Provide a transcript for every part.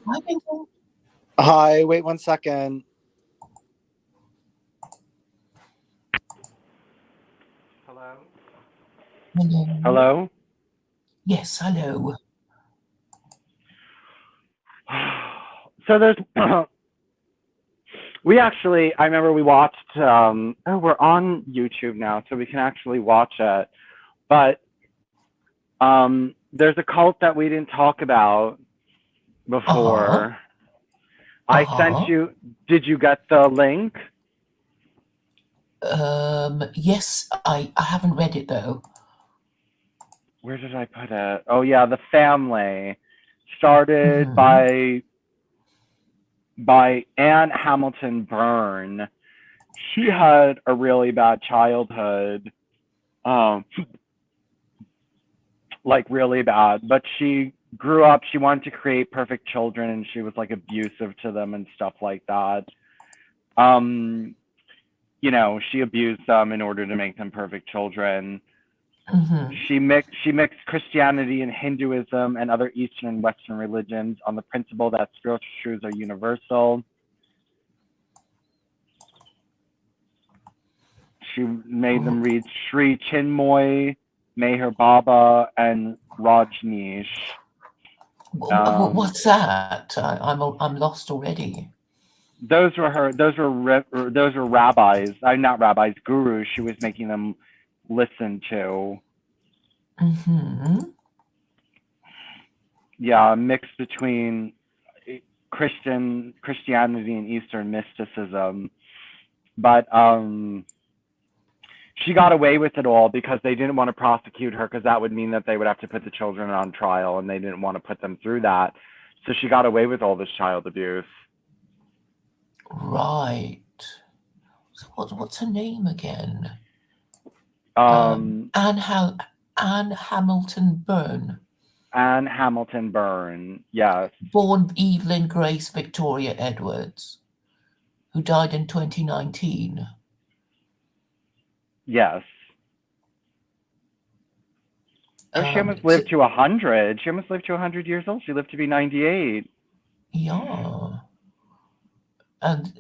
Hi, Vincent. Hi, wait 1 second. Hello? Hello. Hello? Yes, hello. So there's I remember we watched we're on YouTube now, so we can actually watch it. But there's a cult that we didn't talk about Uh-huh. before. I sent Uh-huh. you, did you get the link? Yes, I haven't read it though. Where did I put it? Oh yeah, The Family. Started Mm-hmm. by Anne Hamilton Byrne. She had a really bad childhood, um, like really bad. But she grew up. She wanted to create perfect children, and she was like abusive to them and stuff like that. Um, she abused them in order to make them perfect children. Mm-hmm. She mixed Christianity and Hinduism and other Eastern and Western religions on the principle that spiritual truths are universal. She made them read Sri Chinmoy, Meher Baba, and Rajneesh. Um, What's that? I'm lost already. those were her. Those were rabbis. Not rabbis, gurus. She was making them listen to. Mm-hmm. Yeah, a mix between Christianity and Eastern mysticism. But she got away with it all because they didn't want to prosecute her because that would mean that they would have to put the children on trial and they didn't want to put them through that. So she got away with all this child abuse. Right. So what's her name again? Um, Anne Hamilton Byrne. Anne Hamilton Byrne, yes, Born Evelyn Grace Victoria Edwards, who died in 2019. yes. Oh, she Um, almost so, lived to 100. She almost lived to 100 years old. She lived to be 98. yeah. And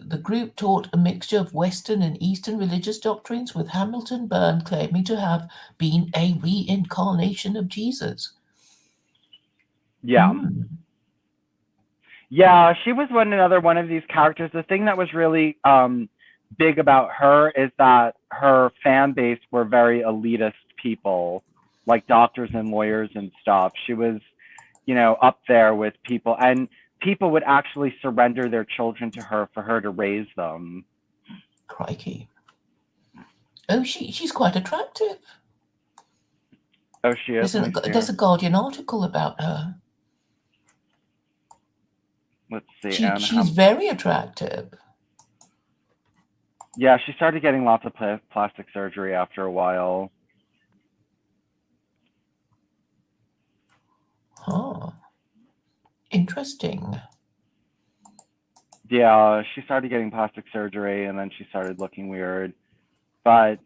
the group taught a mixture of Western and Eastern religious doctrines, with Hamilton Byrne claiming to have been a reincarnation of Jesus. Yeah, Hmm. yeah. She was another one of these characters. The thing that was really big about her is that her fan base were very elitist people, like doctors and lawyers and stuff. She was, up there with people, and people would actually surrender their children to her for her to raise them. Crikey. Oh, she's quite attractive. Oh, she is. Let me see There's her. a Guardian article about her. Let's see, She's very attractive. Yeah, she started getting lots of plastic surgery after a while. Huh. Interesting. Yeah, she started getting plastic surgery, and then she started looking weird. But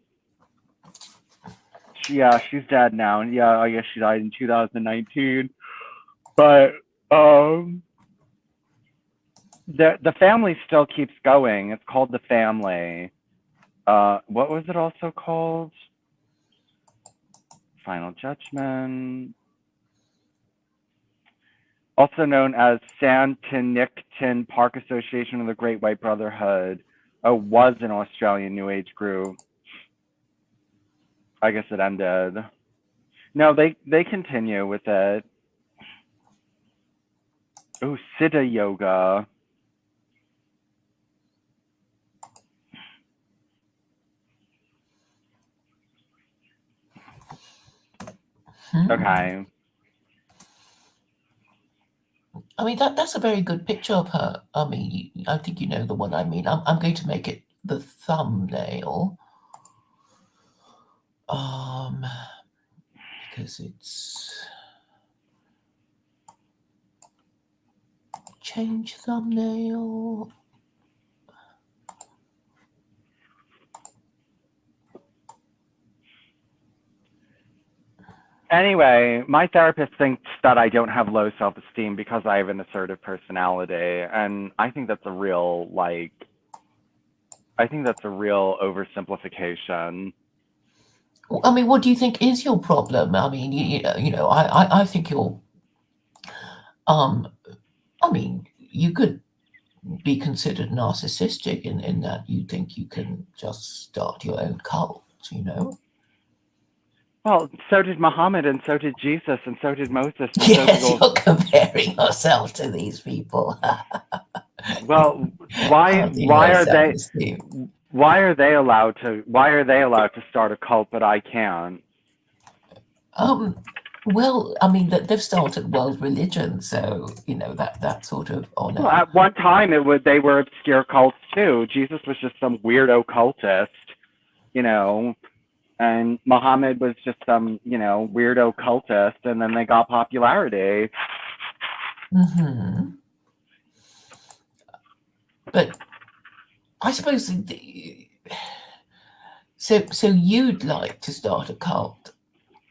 she's dead now. Yeah, I guess she died in 2019. But um, the family still keeps going. It's called The Family. What was it also called? Final Judgment. Also known as Santinicton Park Association of the Great White Brotherhood. Was an Australian New Age group. I guess it ended. No, they continue with it. Oh, Siddha Yoga. Hmm. Okay. I mean, that's a very good picture of her. I mean, I think you know the one I mean. I'm going to make it the thumbnail. Um, because it's change thumbnail. Anyway, my therapist thinks that I don't have low self-esteem because I have an assertive personality, and I think that's a real I think that's a real oversimplification. I mean, what do you think is your problem? I mean, I think you're, um, I mean, you could be considered narcissistic in that you think you can just start your own cult, you know? Well, so did Muhammad, and so did Jesus, and so did Moses, and so did Yes, all. you're comparing yourself to these people. Well, why Hardly why no are they self-esteem. why are they allowed to start a cult but I can't? Um, well, I mean, that they've started world religion, so that sort of Well, honor. at one time they were obscure cults too. Jesus was just some weirdo cultist, you know, and Muhammad was just some, weirdo cultist, and then they got popularity. Hmm. But I suppose so you'd like to start a cult.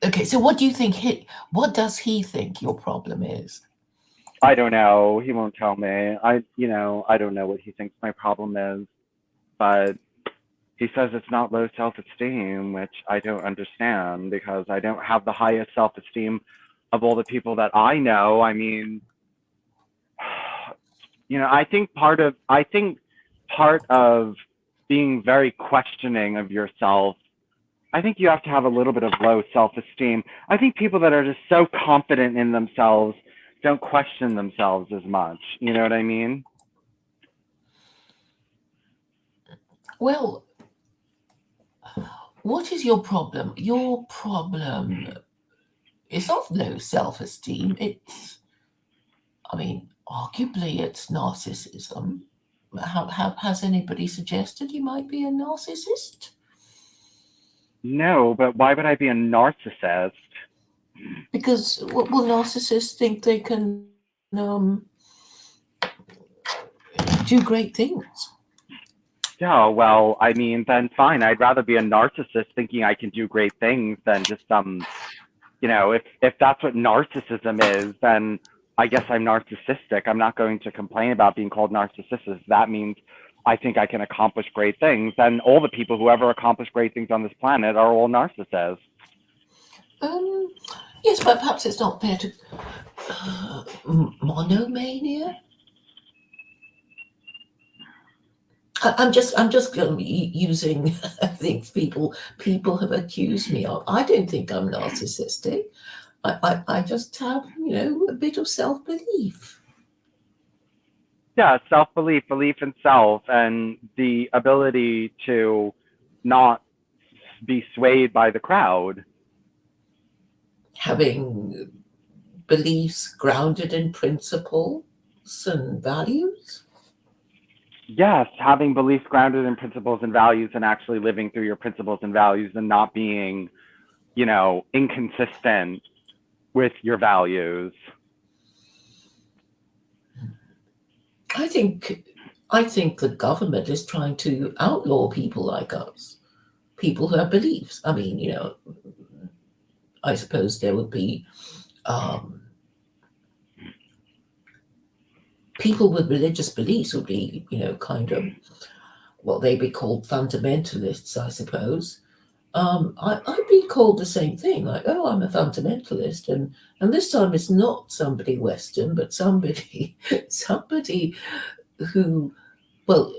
Okay, so what do you think what does he think your problem is? I don't know. He won't tell me. I don't know what he thinks my problem is, but he says it's not low self-esteem, which I don't understand because I don't have the highest self-esteem of all the people that I know. I mean, I think part of being very questioning of yourself, I think you have to have a little bit of low self-esteem. I think people that are just so confident in themselves don't question themselves as much. You know what I mean? Well, what is your problem? Your problem is not low self-esteem. I mean, arguably it's narcissism. Has anybody suggested you might be a narcissist? No, but why would I be a narcissist? Because well, narcissists think they can do great things. Yeah, well, I mean, then fine. I'd rather be a narcissist thinking I can do great things than just if that's what narcissism is, then I guess I'm narcissistic. I'm not going to complain about being called narcissist. That means I think I can accomplish great things. And all the people who ever accomplish great things on this planet are all narcissists. Um, yes, but perhaps it's not fair to monomania. I'm just using things people have accused me of. I don't think I'm narcissistic. I just have a bit of self belief. Yeah, self-belief, belief in self, and the ability to not be swayed by the crowd. Having beliefs grounded in principles and values. Yes, having beliefs grounded in principles and values and actually living through your principles and values and not being, inconsistent with your values. I think I think the government is trying to outlaw people like us, people who have beliefs. I mean, I suppose there would be um, people with religious beliefs would be, kind of well, they'd be called fundamentalists, I suppose. I'd be called the same thing, like, oh, I'm a fundamentalist, and this time it's not somebody Western, but somebody somebody who, well,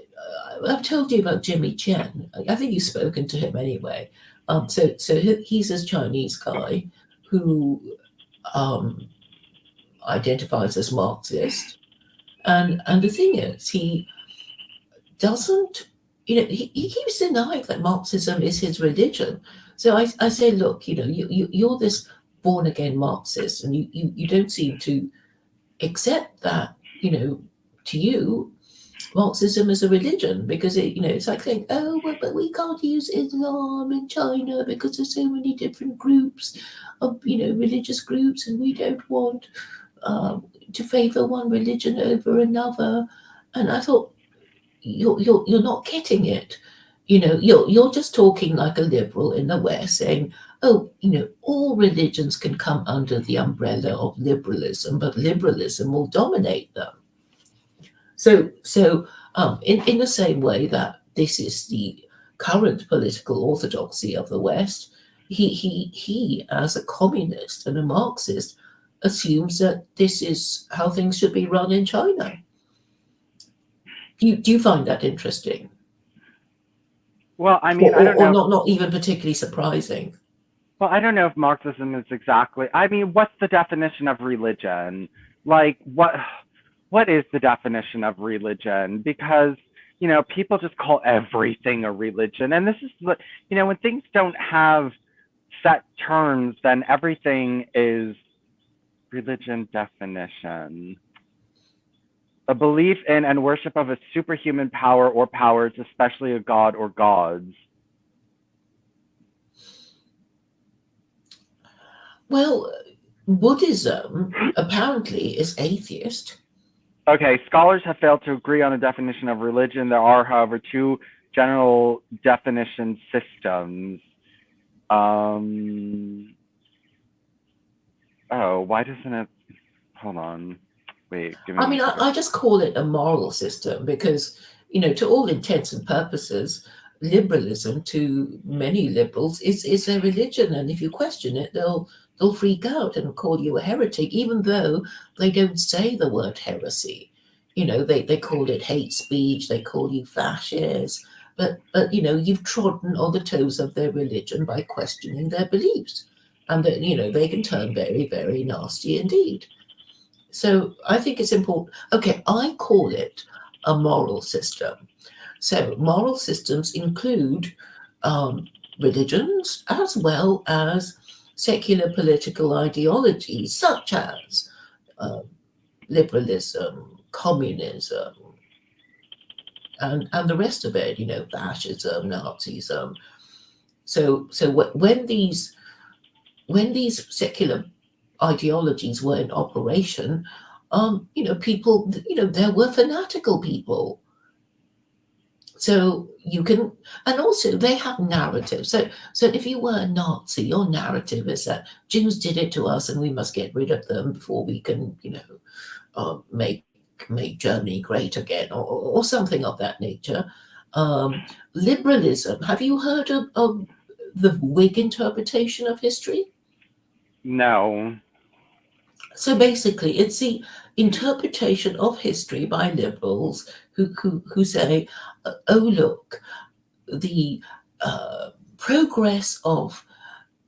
I've told you about Jimmy Chen. I think you've spoken to him anyway. So he's a Chinese guy who um, identifies as Marxist, and the thing is, he doesn't, he keeps denying that Marxism is his religion. So I say, look, you're this born again Marxist, and you don't seem to accept that, to you, Marxism is a religion because it's like saying, oh, well, but we can't use Islam in China because there's so many different groups of, religious groups, and we don't want to favor one religion over another. And I thought, you're not getting it. You're just talking like a liberal in the West, saying, oh, all religions can come under the umbrella of liberalism, but liberalism will dominate them. So, in the same way that this is the current political orthodoxy of the West, he as a communist and a Marxist assumes that this is how things should be run in China. Do you find that interesting, Well, I or, mean, I or, don't or know. not even particularly surprising? Well, I don't know if Marxism is exactly. I mean, what's the definition of religion? Like, what is the definition of religion? Because people just call everything a religion, and this is when things don't have set terms, then everything is religion definition. A belief in and worship of a superhuman power or powers, especially a god or gods. Well, Buddhism apparently is atheist. Okay, scholars have failed to agree on a definition of religion. There are, however, two general definition systems. Why doesn't it? Hold on. Wait, give me I one mean, second. I just call it a moral system because, to all intents and purposes, liberalism to many liberals is their religion, and if you question it, they'll freak out and call you a heretic, even though they don't say the word heresy. They call it hate speech, they call you fascist, but you've trodden on the toes of their religion by questioning their beliefs, and that they can turn very, very nasty indeed. So I think it's important. Okay, I call it a moral system. So moral systems include um, religions as well as secular political ideologies such as uh, liberalism, communism, and the rest of it. Fascism, Nazism. So when these secular ideologies were in operation, people, there were fanatical people. So you can, and also they have narratives. So if you were a Nazi, your narrative is that Jews did it to us, and we must get rid of them before we can, make Germany great again, or something of that nature. Um, Liberalism. Have you heard of the Whig interpretation of history? No. So basically, it's the interpretation of history by liberals who say, oh, look, the progress of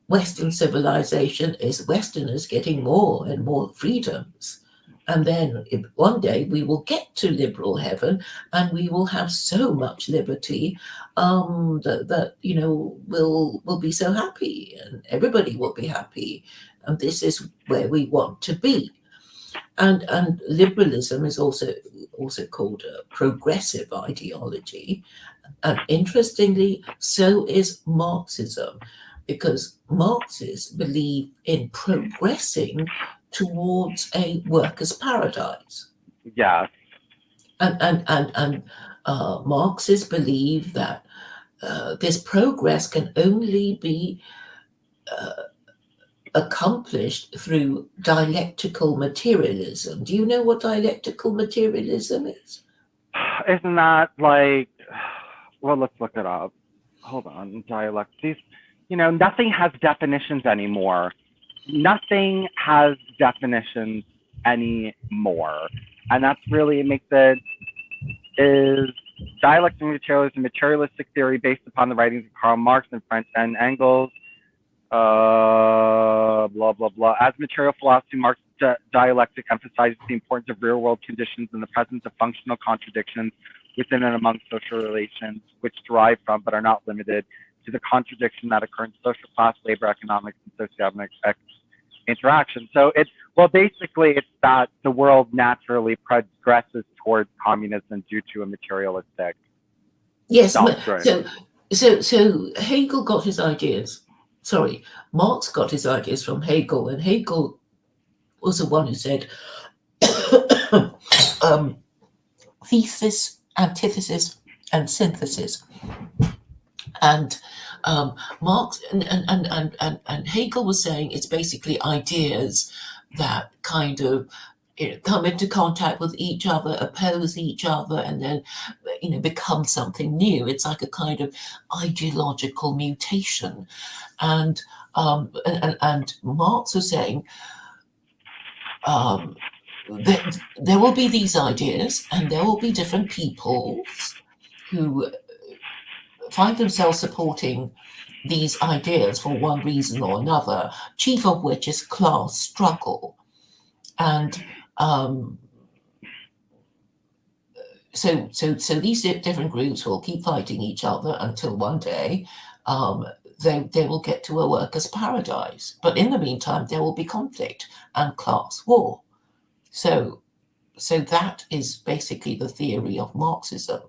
Western civilization is Westerners getting more and more freedoms. And then one day we will get to liberal heaven, and we will have so much liberty that we'll be so happy, and everybody will be happy. And this is where we want to be. And liberalism is also called a progressive ideology. And interestingly, so is Marxism, because Marxists believe in progressing towards a workers' paradise. Yes. And Marxists believe that this progress can only be accomplished through dialectical materialism. Do you know what dialectical materialism is? Isn't that like? Well, let's look it up. Hold on. Dialect. These, nothing has definitions anymore. Nothing has definitions anymore, and that's really makes it is dialectic materialism, materialistic theory based upon the writings of Karl Marx and French and Engels. Blah blah blah. As material philosophy, Marx's dialectic emphasizes the importance of real-world conditions and the presence of functional contradictions within and among social relations, which derive from but are not limited to the contradiction that occur in social class, labor, economics, and socioeconomic interaction. So basically it's that the world naturally progresses towards communism due to a materialistic Yes. doctrine. So Hegel got his ideas. Sorry, Marx got his ideas from Hegel, and Hegel was the one who said thesis, antithesis, and synthesis. And Marx and Hegel was saying it's basically ideas that kind of come into contact with each other, oppose each other, and then become something new. It's like a kind of ideological mutation, and Marx was saying that there will be these ideas, and there will be different peoples who find themselves supporting these ideas for one reason or another, chief of which is class struggle. And so these different groups will keep fighting each other until one day they will get to a workers' paradise. But in the meantime, there will be conflict and class war. So that is basically the theory of Marxism.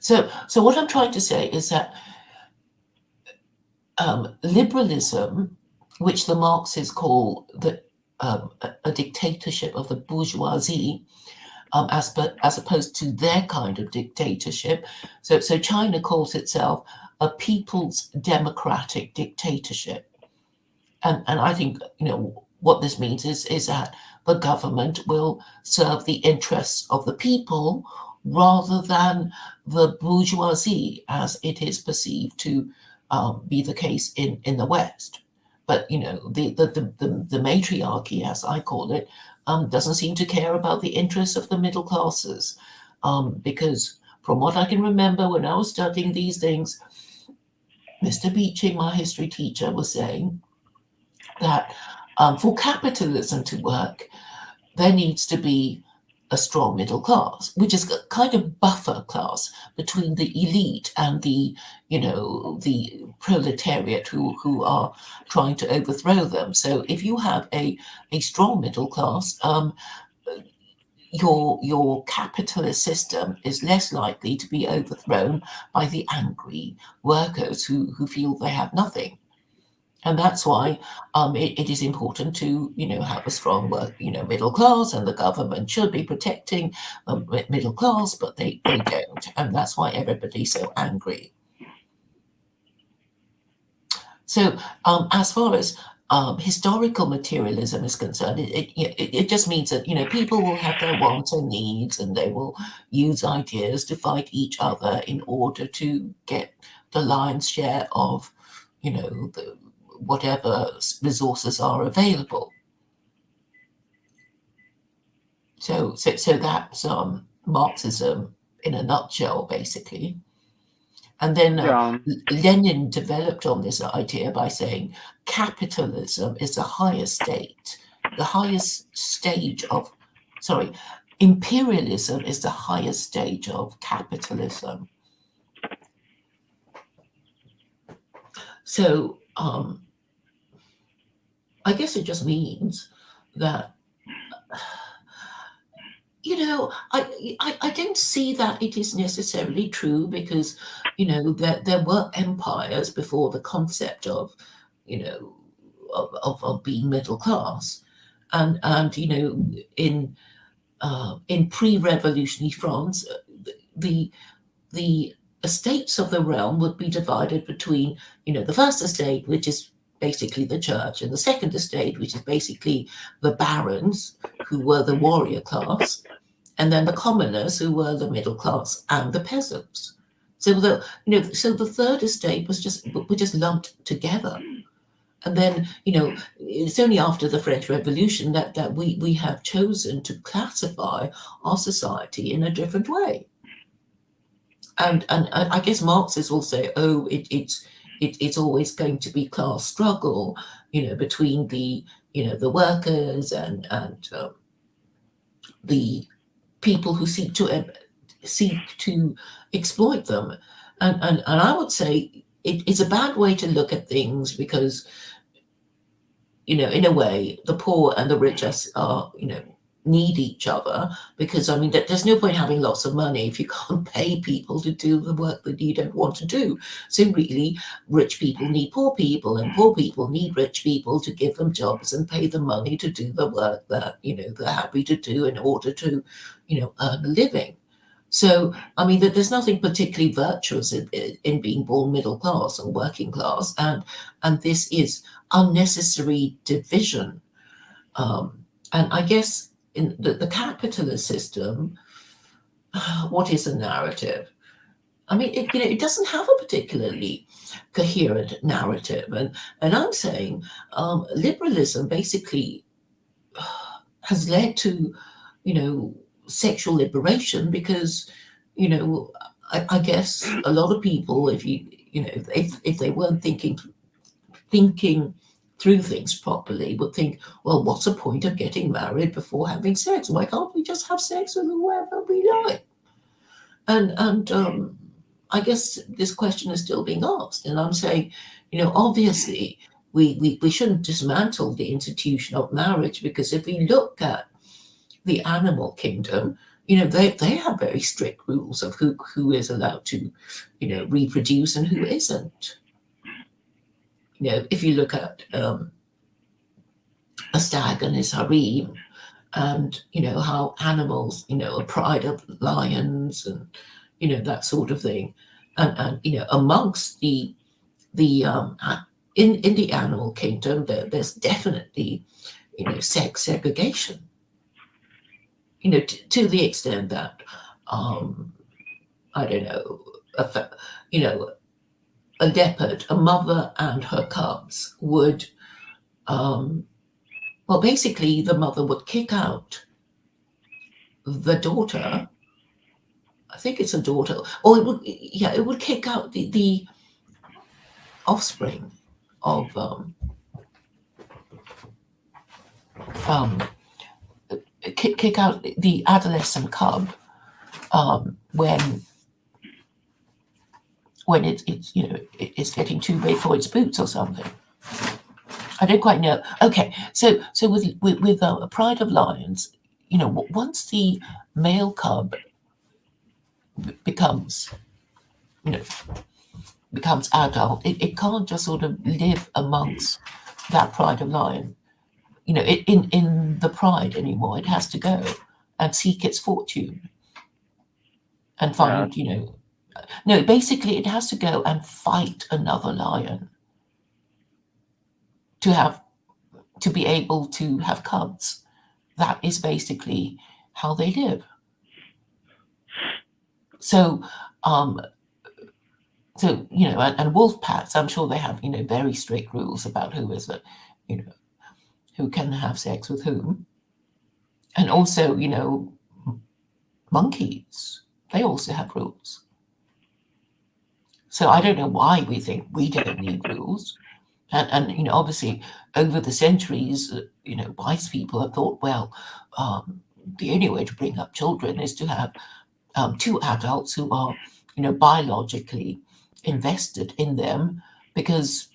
So what I'm trying to say is that liberalism, which the Marxists call a dictatorship of the bourgeoisie, as opposed to their kind of dictatorship. So China calls itself a people's democratic dictatorship. And I think, what this means is that the government will serve the interests of the people rather than the bourgeoisie as it is perceived to be the case in the West. But, the matriarchy, as I call it, doesn't seem to care about the interests of the middle classes. Because from what I can remember when I was studying these things, Mr. Beeching, my history teacher, was saying that for capitalism to work, there needs to be a strong middle class, which is a kind of buffer class between the elite and the proletariat who are trying to overthrow them. So if you have a strong middle class, your capitalist system is less likely to be overthrown by the angry workers who feel they have nothing. And that's why it is important to, have a strong middle class, and the government should be protecting the middle class, but they don't. And that's why everybody's so angry. So as far as historical materialism is concerned, it just means that, people will have their wants and needs, and they will use ideas to fight each other in order to get the lion's share of, whatever resources are available. So that's Marxism in a nutshell, basically. And then Lenin developed on this idea by saying capitalism is the highest stage of, imperialism is the highest stage of capitalism. So I guess it just means that, I don't see that it is necessarily true, because, there were empires before the concept of, of being middle class. And in pre-revolutionary France, the estates of the realm would be divided between, the first estate, which is basically the church, and the second estate, which is basically the barons, who were the warrior class, and then the commoners, who were the middle class, and the peasants. So the third estate were just lumped together. And then, it's only after the French Revolution that we have chosen to classify our society in a different way. And I guess Marxists will say, oh, it's always going to be class struggle, between the workers and the people who seek to exploit them. And I would say it's a bad way to look at things, because, in a way, the poor and the rich are need each other, because there's no point having lots of money if you can't pay people to do the work that you don't want to do. So really, rich people need poor people, and poor people need rich people to give them jobs and pay them money to do the work that they're happy to do in order to earn a living. So, I mean, there's nothing particularly virtuous in being born middle class or working class, and this is unnecessary division. And I guess in the capitalist system, what is a narrative? I mean, it doesn't have a particularly coherent narrative, and I'm saying liberalism basically has led to, you know, sexual liberation because, you know, I guess a lot of people, if you know, if they weren't thinking through things properly, would think, well, what's the point of getting married before having sex? Why can't we just have sex with whoever we like? And I guess this question is still being asked, and I'm saying, you know, obviously we shouldn't dismantle the institution of marriage because if we look at the animal kingdom, you know, they have very strict rules of who is allowed to, you know, reproduce and who isn't. You know, if you look at a stag and his harem, and you know how animals, you know, a pride of lions, and you know that sort of thing, and you know amongst the in the animal kingdom, there's definitely, you know, sex segregation. You know, to the extent that I don't know, you know, a leopard, a mother and her cubs would, um, well, basically, the mother would kick out the daughter. I think it's a daughter, or it would, yeah, it would kick out the offspring of um, kick out the adolescent cub when it's you know it's getting too big for its boots or something. I don't quite know. Okay, so with a pride of lions, you know, once the male cub becomes, you know, becomes adult, it can't just sort of live amongst that pride of lion, you know, in the pride anymore. It has to go and seek its fortune and Yeah. find, you know, no, basically it has to go and fight another lion to have to be able to have cubs. That is basically how they live. So, um, so you know, and wolf packs, I'm sure they have, you know, very strict rules about who is a, you know, who can have sex with whom, and also, you know, monkeys, they also have rules. So I don't know why we think we don't need rules. And you know, obviously, over the centuries, you know, wise people have thought, well, the only way to bring up children is to have two adults who are, you know, biologically invested in them, because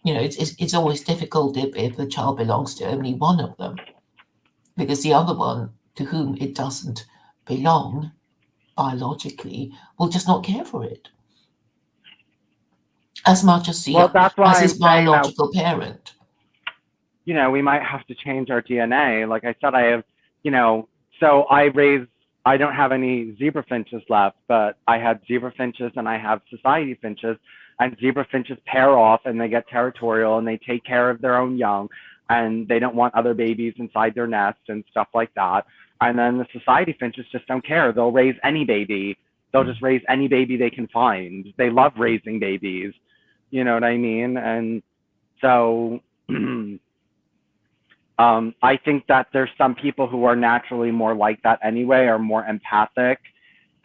you know it's always difficult if the child belongs to only one of them, because the other one to whom it doesn't belong biologically will just not care for it as much as Well, that's as why his I'm saying that, biological parent. you know, we might have to change our DNA. Like I said, I have, you know, so I don't have any zebra finches left, but I had zebra finches and I have society finches. And zebra finches pair off and they get territorial and they take care of their own young and they don't want other babies inside their nest and stuff like that. And then the society finches just don't care. They'll raise any baby. They'll just raise any baby they can find. They love raising babies. You know what I mean? And so I think that there's some people who are naturally more like that anyway, are more empathic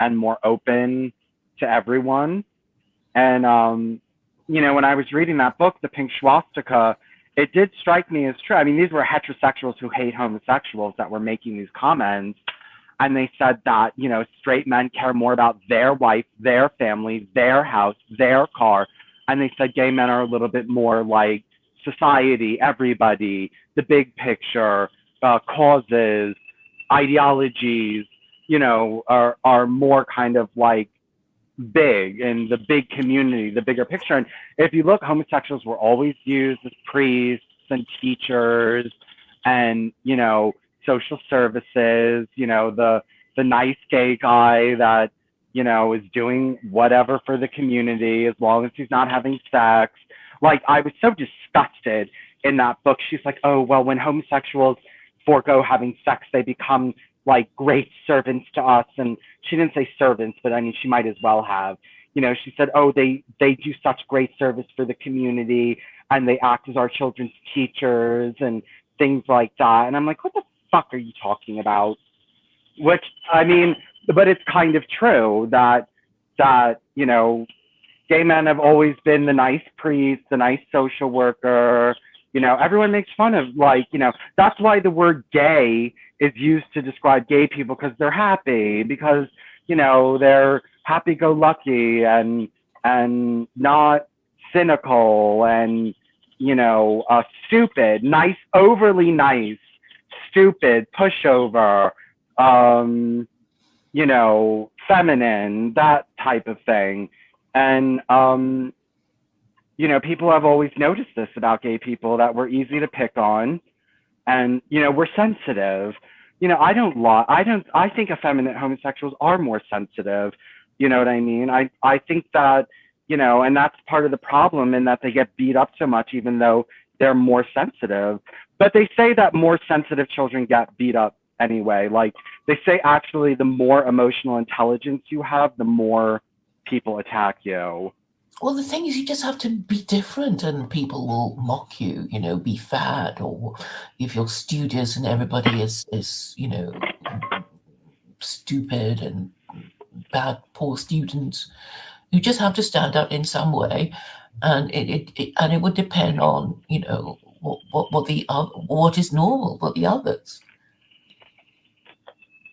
and more open to everyone. And, you know, when I was reading that book, The Pink Swastika, it did strike me as true. I mean, these were heterosexuals who hate homosexuals that were making these comments. And they said that, you know, straight men care more about their wife, their family, their house, their car. And they said gay men are a little bit more like society, everybody, the big picture, causes, ideologies, you know, are more kind of like big in the big community, the bigger picture. And if you look, homosexuals were always used as priests and teachers and, you know, social services, you know, the the nice gay guy that, you know, is doing whatever for the community as long as he's not having sex. Like, I was so disgusted in that book. She's like, oh, well, when homosexuals forego having sex, they become like great servants to us. And she didn't say servants, but I mean, she might as well have. You know, she said, oh, they do such great service for the community and they act as our children's teachers and things like that. And I'm like, what the fuck are you talking about? Which, I mean, but it's kind of true that, you know, gay men have always been the nice priest, the nice social worker. You know, everyone makes fun of, like, you know, that's why the word gay is used to describe gay people, because they're happy, because, you know, they're happy-go-lucky and not cynical and, you know, stupid, nice, overly nice, stupid, pushover, you know, feminine, that type of thing. And, you know, people have always noticed this about gay people, that we're easy to pick on and, you know, we're sensitive. You know, I think effeminate homosexuals are more sensitive. You know what I mean? I think that, you know, and that's part of the problem, in that they get beat up so much, even though they're more sensitive. But they say that more sensitive children get beat up anyway. Like, they say actually the more emotional intelligence you have, the more people attack you. Well, the thing is, you just have to be different and people will mock you, you know, be fat, or if you're studious and everybody is, you know, stupid and bad, poor students. You just have to stand out in some way, and it would depend on, you know, what is normal for the others.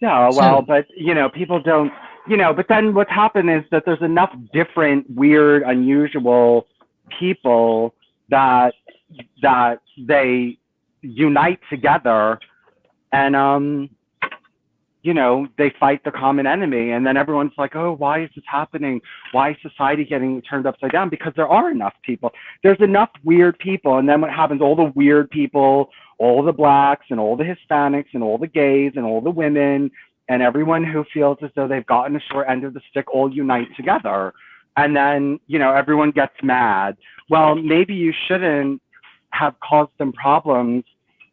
Yeah, well, So but, you know, people don't, you know, but then what's happened is that there's enough different, weird, unusual people that they unite together and you know, they fight the common enemy, and then everyone's like, oh, why is this happening? Why is society getting turned upside down? Because there are enough people. There's enough weird people, and then what happens? All the weird people, all the blacks and all the Hispanics and all the gays and all the women and everyone who feels as though they've gotten a short end of the stick all unite together. And then, you know, everyone gets mad. Well, maybe you shouldn't have caused them problems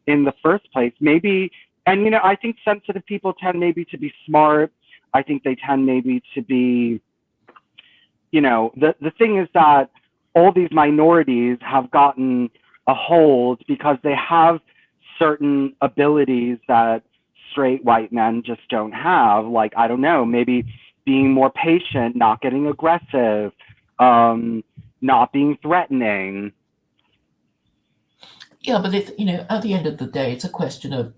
in the first place. Maybe, and, you know, I think sensitive people tend maybe to be smart. I think they tend maybe to be, you know, the thing is that all these minorities have gotten a hold because they have certain abilities that straight white men just don't have. Like, I don't know, maybe being more patient, not getting aggressive, not being threatening. yeah, but it, you know, at the end of the day, it's a question of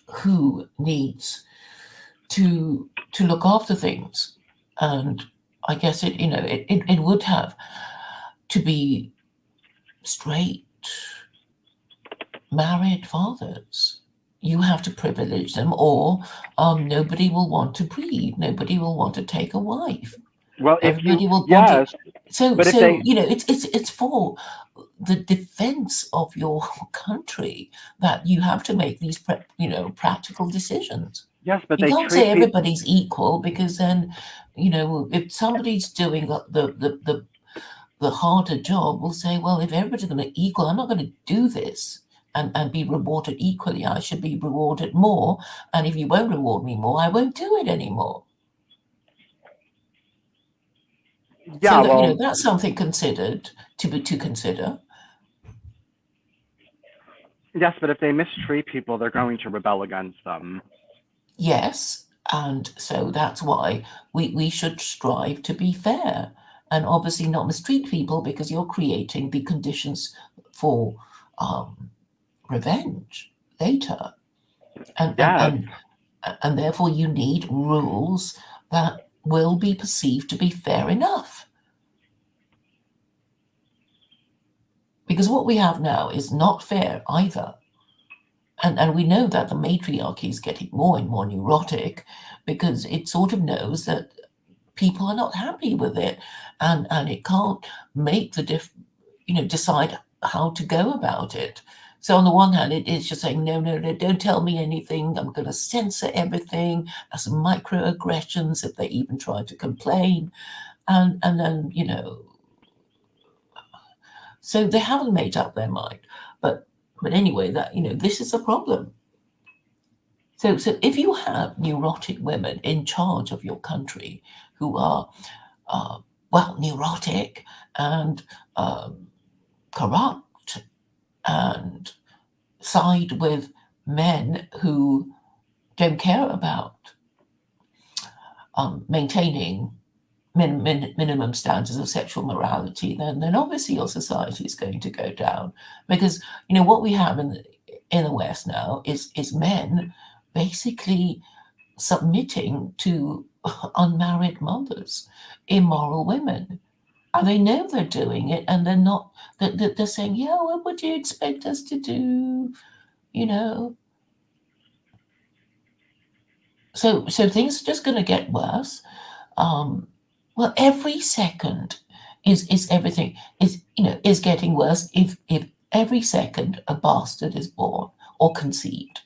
who needs to look after things, and I guess it, you know, it would have to be straight married fathers. You have to privilege them, or nobody will want to breed. Nobody will want to take a wife. Well, if you, Everybody will want it. yes, So, but if so they, you know, it's for the defense of your country that you have to make these, you know, practical decisions. yes, but You they can't say treat people, everybody's equal, because then, you know, if somebody's doing the harder job, will say, well, if everybody's going to equal, I'm not going to do this and be rewarded equally. I should be rewarded more. And if you won't reward me more, I won't do it anymore. So yeah, that, you know, well, that's something considered to consider. yes, but if they mistreat people, they're going to rebel against them. Yes, and so that's why we should strive to be fair and obviously not mistreat people, because you're creating the conditions for um, revenge later, and and Yes, and and therefore you need rules that will be perceived to be fair enough. Because what we have now is not fair either. And we know that the matriarchy is getting more and more neurotic, because it sort of knows that people are not happy with it, and it can't make you know, decide how to go about it. So on the one hand, it's just saying, no, no, no, don't tell me anything. I'm going to censor everything as microaggressions if they even try to complain. And then, so they haven't made up their mind. But anyway, that, this is a problem. So if you have neurotic women in charge of your country who are, well, neurotic and corrupt and side with men who don't care about maintaining minimum standards of sexual morality, then obviously your society is going to go down. Because what we have in the West now is men basically submitting to unmarried mothers, immoral women. And they know they're doing it, and they're not. They're saying, "Yeah, well, what do you expect us to do?" You know. So things are just going to get worse. Well, every second is everything is getting worse. If every second a bastard is born or conceived,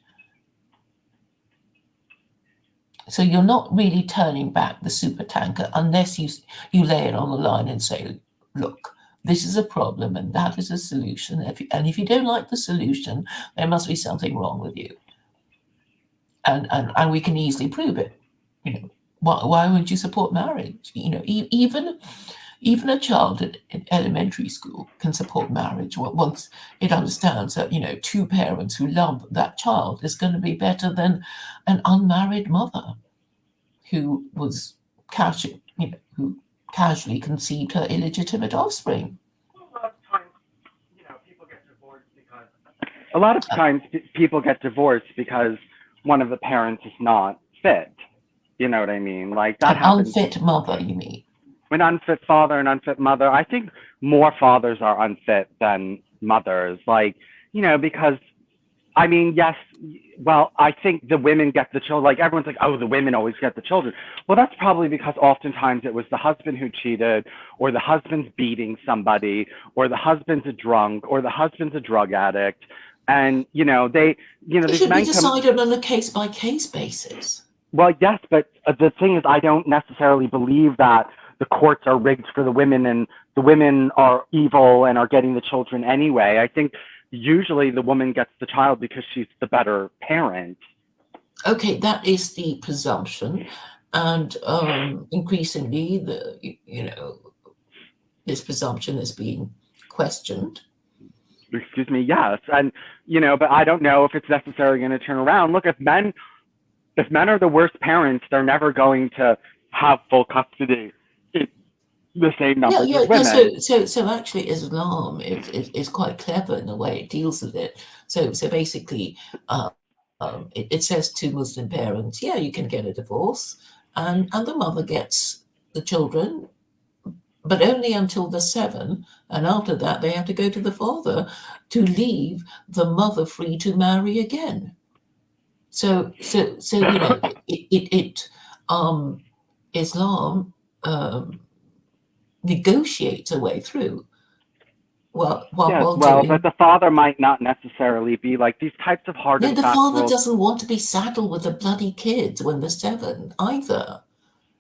so you're not really turning back the super tanker unless you lay it on the line and say, look, this is a problem and that is a solution. And if you don't like the solution, there must be something wrong with you. And we can easily prove it. Why wouldn't you support marriage? Even a child in elementary school can support marriage once it understands that two parents who love that child is going to be better than an unmarried mother who was who casually conceived her illegitimate offspring. A lot of times people get divorced because one of the parents is not fit. You know what I mean? Like that An happens. unfit mother, you mean? An unfit father and unfit mother. I think more fathers are unfit than mothers. Like, because I mean, yes, well, I think the women get the children. Like everyone's like, oh, the women always get the children. Well, that's probably because oftentimes it was the husband who cheated, or the husband's beating somebody, or the husband's a drunk, or the husband's a drug addict. And, It these should be men come. decided on a case-by-case basis. Well, yes, but the thing is, I don't necessarily believe that the courts are rigged for the women and the women are evil and are getting the children anyway. I think usually the woman gets the child because she's the better parent. Okay, that is the presumption, and increasingly, this presumption is being questioned. Excuse me, yes, and but I don't know if it's necessarily going to turn around. Look, if men are the worst parents, they're never going to have full custody in the same numbers as women. So actually, Islam is quite clever in the way it deals with it. So basically, it says to Muslim parents, yeah, you can get a divorce, and the mother gets the children, but only until they're 7, and after that they have to go to the father to leave the mother free to marry again. So Islam negotiates a way through. Yes, well, but the father might not necessarily be like these types of hard and the fast father rules. doesn't want to be saddled with the bloody kids when they're 7 either.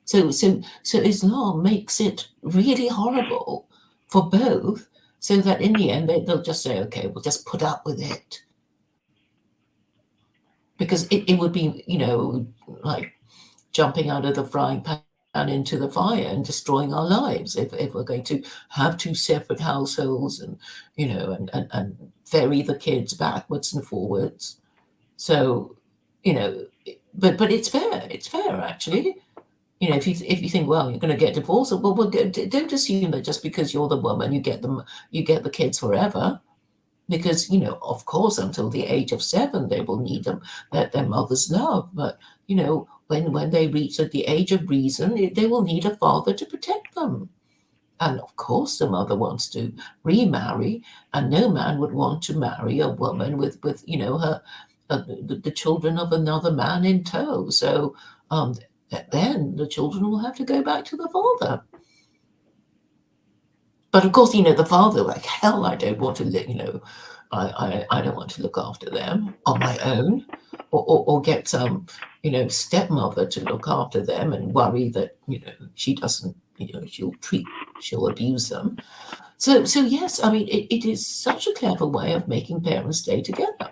So Islam makes it really horrible for both, so that in the end they'll just say, okay, we'll just put up with it. Because it would be, like jumping out of the frying pan into the fire and destroying our lives if we're going to have 2 separate households and, and ferry the kids backwards and forwards. So, but it's fair. It's fair, actually. If you think, well, you're going to get divorced, well, don't assume that just because you're the woman, you get the kids forever. Because of course, until the age of 7, they will need their mother's love. But when they reach at the age of reason, they will need a father to protect them. And of course, the mother wants to remarry, and no man would want to marry a woman with her the children of another man in tow. So then the children will have to go back to the father. But of course, the father, like, hell, I don't want to, I don't want to look after them on my own, or get some, stepmother to look after them and worry that, she doesn't, she'll abuse them. So yes, I mean, it is such a clever way of making parents stay together.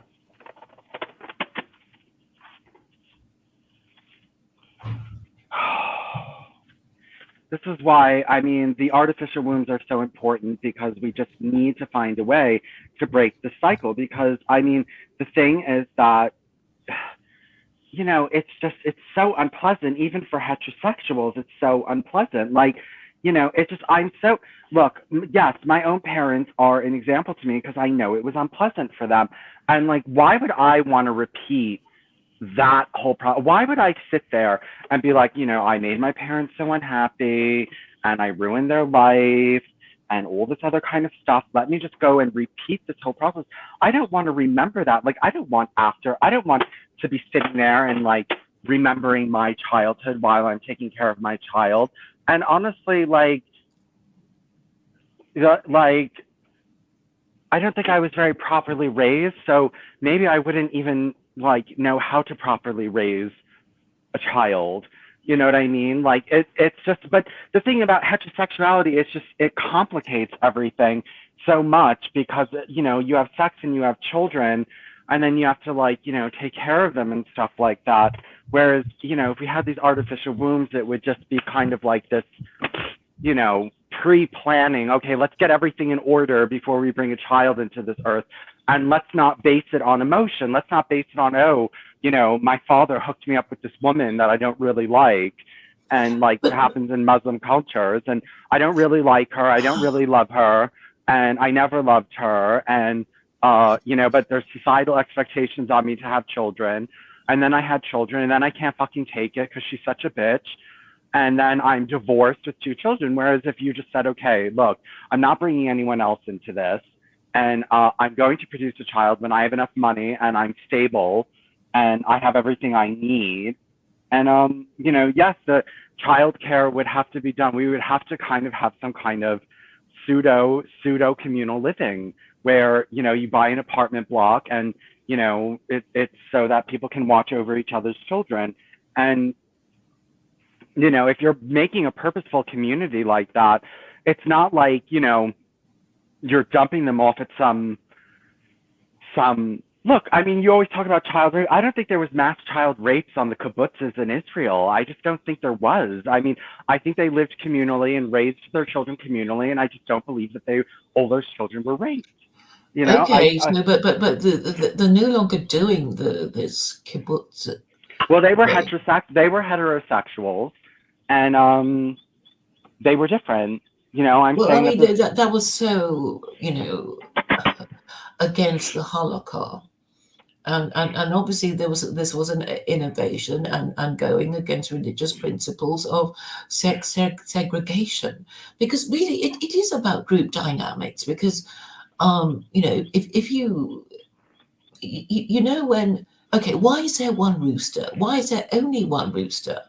This is why, I mean, the artificial wombs are so important, because we just need to find a way to break the cycle. Because, I mean, the thing is that, it's so unpleasant, even for heterosexuals. It's so unpleasant. Like, look, yes, my own parents are an example to me, because I know it was unpleasant for them. And, like, why would I want to repeat that whole problem? Why would I sit there and be like, I made my parents so unhappy and I ruined their life and all this other kind of stuff. Let me just go and repeat this whole process. I don't want to remember that. Like, I don't want to be sitting there and, like, remembering my childhood while I'm taking care of my child. And honestly, like, I don't think I was very properly raised, so maybe I wouldn't even, like, know how to properly raise a child. You know what I mean? Like, it's just, but the thing about heterosexuality is just, it complicates everything so much, because, you have sex and you have children, and then you have to, like, take care of them and stuff like that. Whereas, if we had these artificial wombs, it would just be kind of like this, pre-planning. Okay, let's get everything in order before we bring a child into this earth. And let's not base it on emotion. Let's not base it on, my father hooked me up with this woman that I don't really like. And, like, it happens in Muslim cultures. And I don't really like her. I don't really love her. And I never loved her. And, but there's societal expectations on me to have children. And then I had children, and then I can't fucking take it because she's such a bitch. And then I'm divorced with 2 children. Whereas if you just said, okay, look, I'm not bringing anyone else into this, and I'm going to produce a child when I have enough money and I'm stable and I have everything I need. And, yes, the child care would have to be done. We would have to kind of have some kind of pseudo communal living where, you buy an apartment block and, it's so that people can watch over each other's children. And, if you're making a purposeful community like that, it's not like, you're dumping them off at some, look, I mean, you always talk about child rape. I don't think there was mass child rapes on the kibbutzes in Israel. I just don't think there was. I mean, I think they lived communally and raised their children communally, and I just don't believe that all those children were raped. Okay, so but they're no longer doing this kibbutz. Well, they were heterosexuals, and they were different. I'm Well, I saying mean, that was so, against the Holocaust. And obviously this was an innovation and going against religious principles of sex segregation, because really it is about group dynamics. Because if when, okay, why is there one rooster? Why is there only one rooster?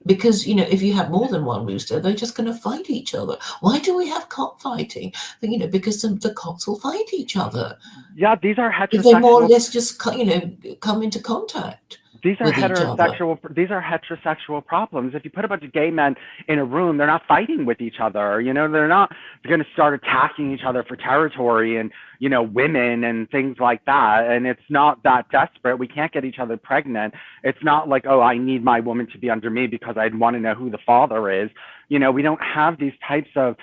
Because, if you have more than one rooster, they're just going to fight each other. Why do we have cockfighting? Because the cocks will fight each other. Yeah, these are heterosexual. If they more or less just, come into contact. These are with each other. These are heterosexual problems. If you put a bunch of gay men in a room, they're not fighting with each other. They're not going to start attacking each other for territory and, women and things like that. And it's not that desperate. We can't get each other pregnant. It's not like, oh, I need my woman to be under me because I'd want to know who the father is. We don't have these types of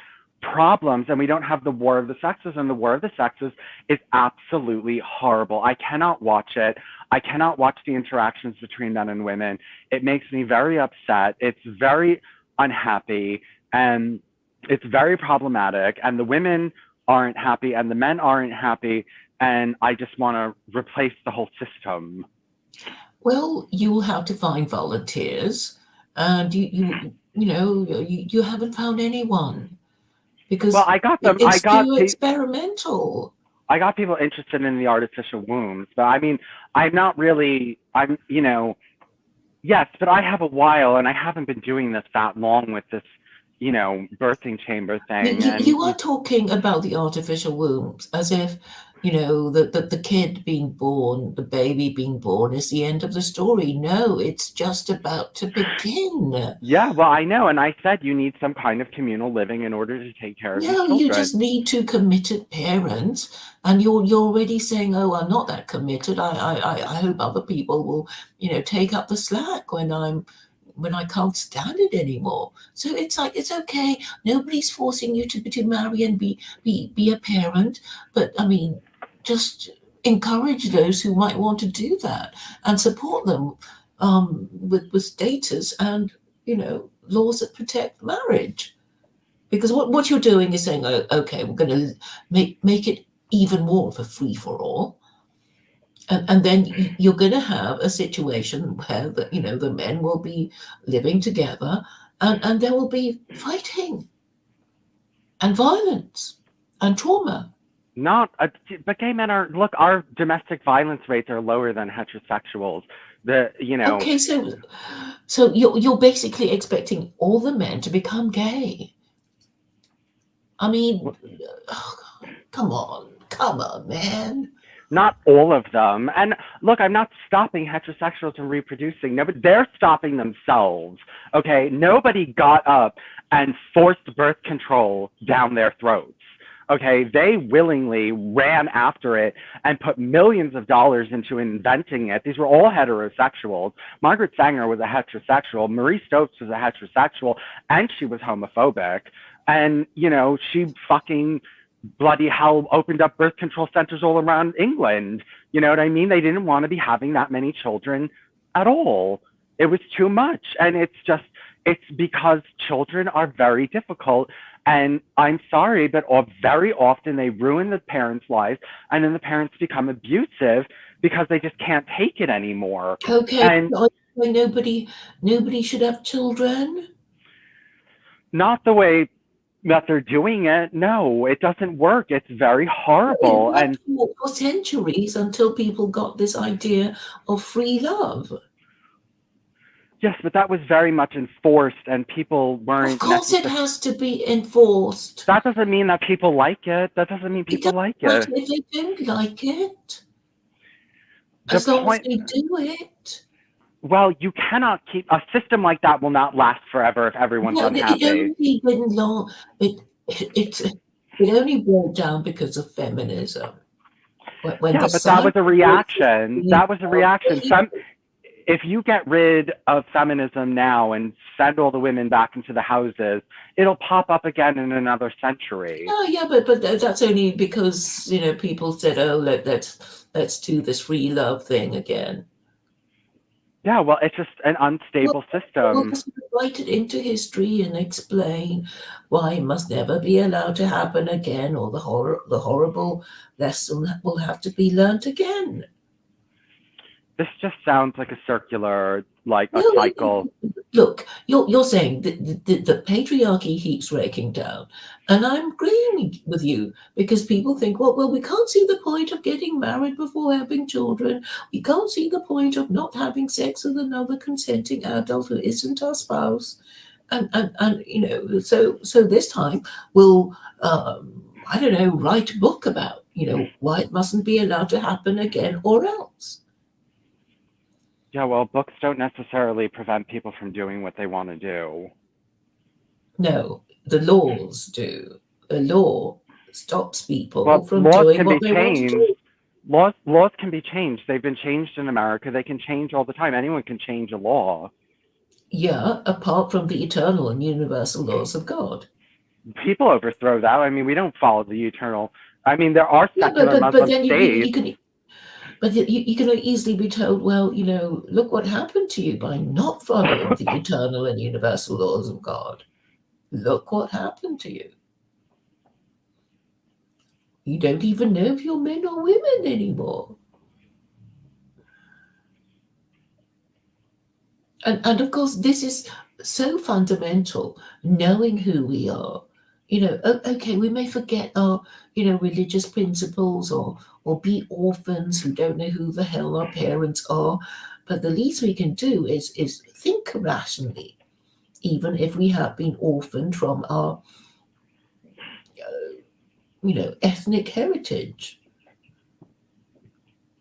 problems, and we don't have the war of the sexes. And the war of the sexes is absolutely horrible. I cannot watch it. I cannot watch the interactions between men and women. It makes me very upset. It's very unhappy, and it's very problematic. And the women aren't happy, and the men aren't happy. And I just want to replace the whole system. Well, you'll have to find volunteers, and you haven't found anyone, because I got them. It's too experimental. I got people interested in the artificial wombs, but I mean, I'm not really, yes, but I have a while, and I haven't been doing this that long with this birthing chamber You, thing. you, And you are talking about the artificial wombs as if, the kid being born, the baby being born is the end of the story. No, it's just about to begin. yeah, well, I know. And I said you need some kind of communal living in order to take care of these No, you children. just need two committed parents, and you're already saying, "Oh, I'm not that committed. I hope other people will, take up the slack when I can't stand it anymore." So it's like it's okay. Nobody's forcing you to marry and be a parent, but I mean, just encourage those who might want to do that and support them with status and laws that protect marriage. Because what you're doing is saying, oh, okay, we're going to make it even more of a free for all, and then you're going to have a situation where the men will be living together, and there will be fighting and violence and trauma. Not, but gay men are, look, our domestic violence rates are lower than heterosexuals. Okay, so you're basically expecting all the men to become gay. I mean, oh, come on, man. not all of them. And look, I'm not stopping heterosexuals from reproducing. No, but they're stopping themselves. Okay, nobody got up and forced birth control down their throats. Okay, they willingly ran after it and put millions of dollars into inventing it. These were all heterosexuals. Margaret Sanger was a heterosexual. Marie Stopes was a heterosexual, and she was homophobic. And, she fucking bloody hell opened up birth control centers all around England. You know what I mean? They didn't want to be having that many children at all. It was too much. And it's because children are very difficult. And I'm sorry, but very often they ruin the parents' lives, and then the parents become abusive because they just can't take it anymore. Okay, And nobody should have children. not the way that they're doing it. No, it doesn't work. It's very It horrible. worked And for centuries until people got this idea of free love. yes, but that was very much enforced, and people Of weren't course, it necessarily. has to be enforced. That doesn't mean that people like it. That doesn't mean It people doesn't like matter it. if they don't like it, The as long as point, they do it. well, you cannot keep a system like that will not last forever if everyone's No, it unhappy. only didn't long. It only broke down because of feminism. When Yeah, the but that was a scientists reaction. That was a reaction. If you get rid of feminism now and send all the women back into the houses, it'll pop up again in another century. oh yeah, but that's only because people said, oh, let's do this free love thing again. Yeah, well, it's just an Well, unstable we'll system. just write it into history and explain why it must never be allowed to happen again, or the horrible lesson will have to be learnt again. This just sounds like a circular, like a No, cycle. look, you're saying that the patriarchy keeps breaking down, and I'm agreeing with you because people think, well, we can't see the point of getting married before having children. We can't see the point of not having sex with another consenting adult who isn't our spouse, and so this time we'll I don't know, write a book about why it mustn't be allowed to happen again or else. Yeah, well, books don't necessarily prevent people from doing what they want to do. No, the laws do. A law stops people Well, from laws doing can what be they want to changed. do. Laws can be changed. They've been changed in America. They can change all the time. Anyone can change a law. Yeah, apart from the eternal and universal laws of God. People overthrow that. I mean, we don't follow the eternal. I mean, there are Yeah, secular but Muslim then you states. can you can easily be told, well, look what happened to you by not following the eternal and universal laws of God. Look what happened to you. You don't even know if you're men or women anymore. And of course, this is so fundamental, knowing who we are. Okay, we may forget our, religious principles or be orphans who don't know who the hell our parents are, but the least we can do is think rationally even if we have been orphaned from our, ethnic heritage.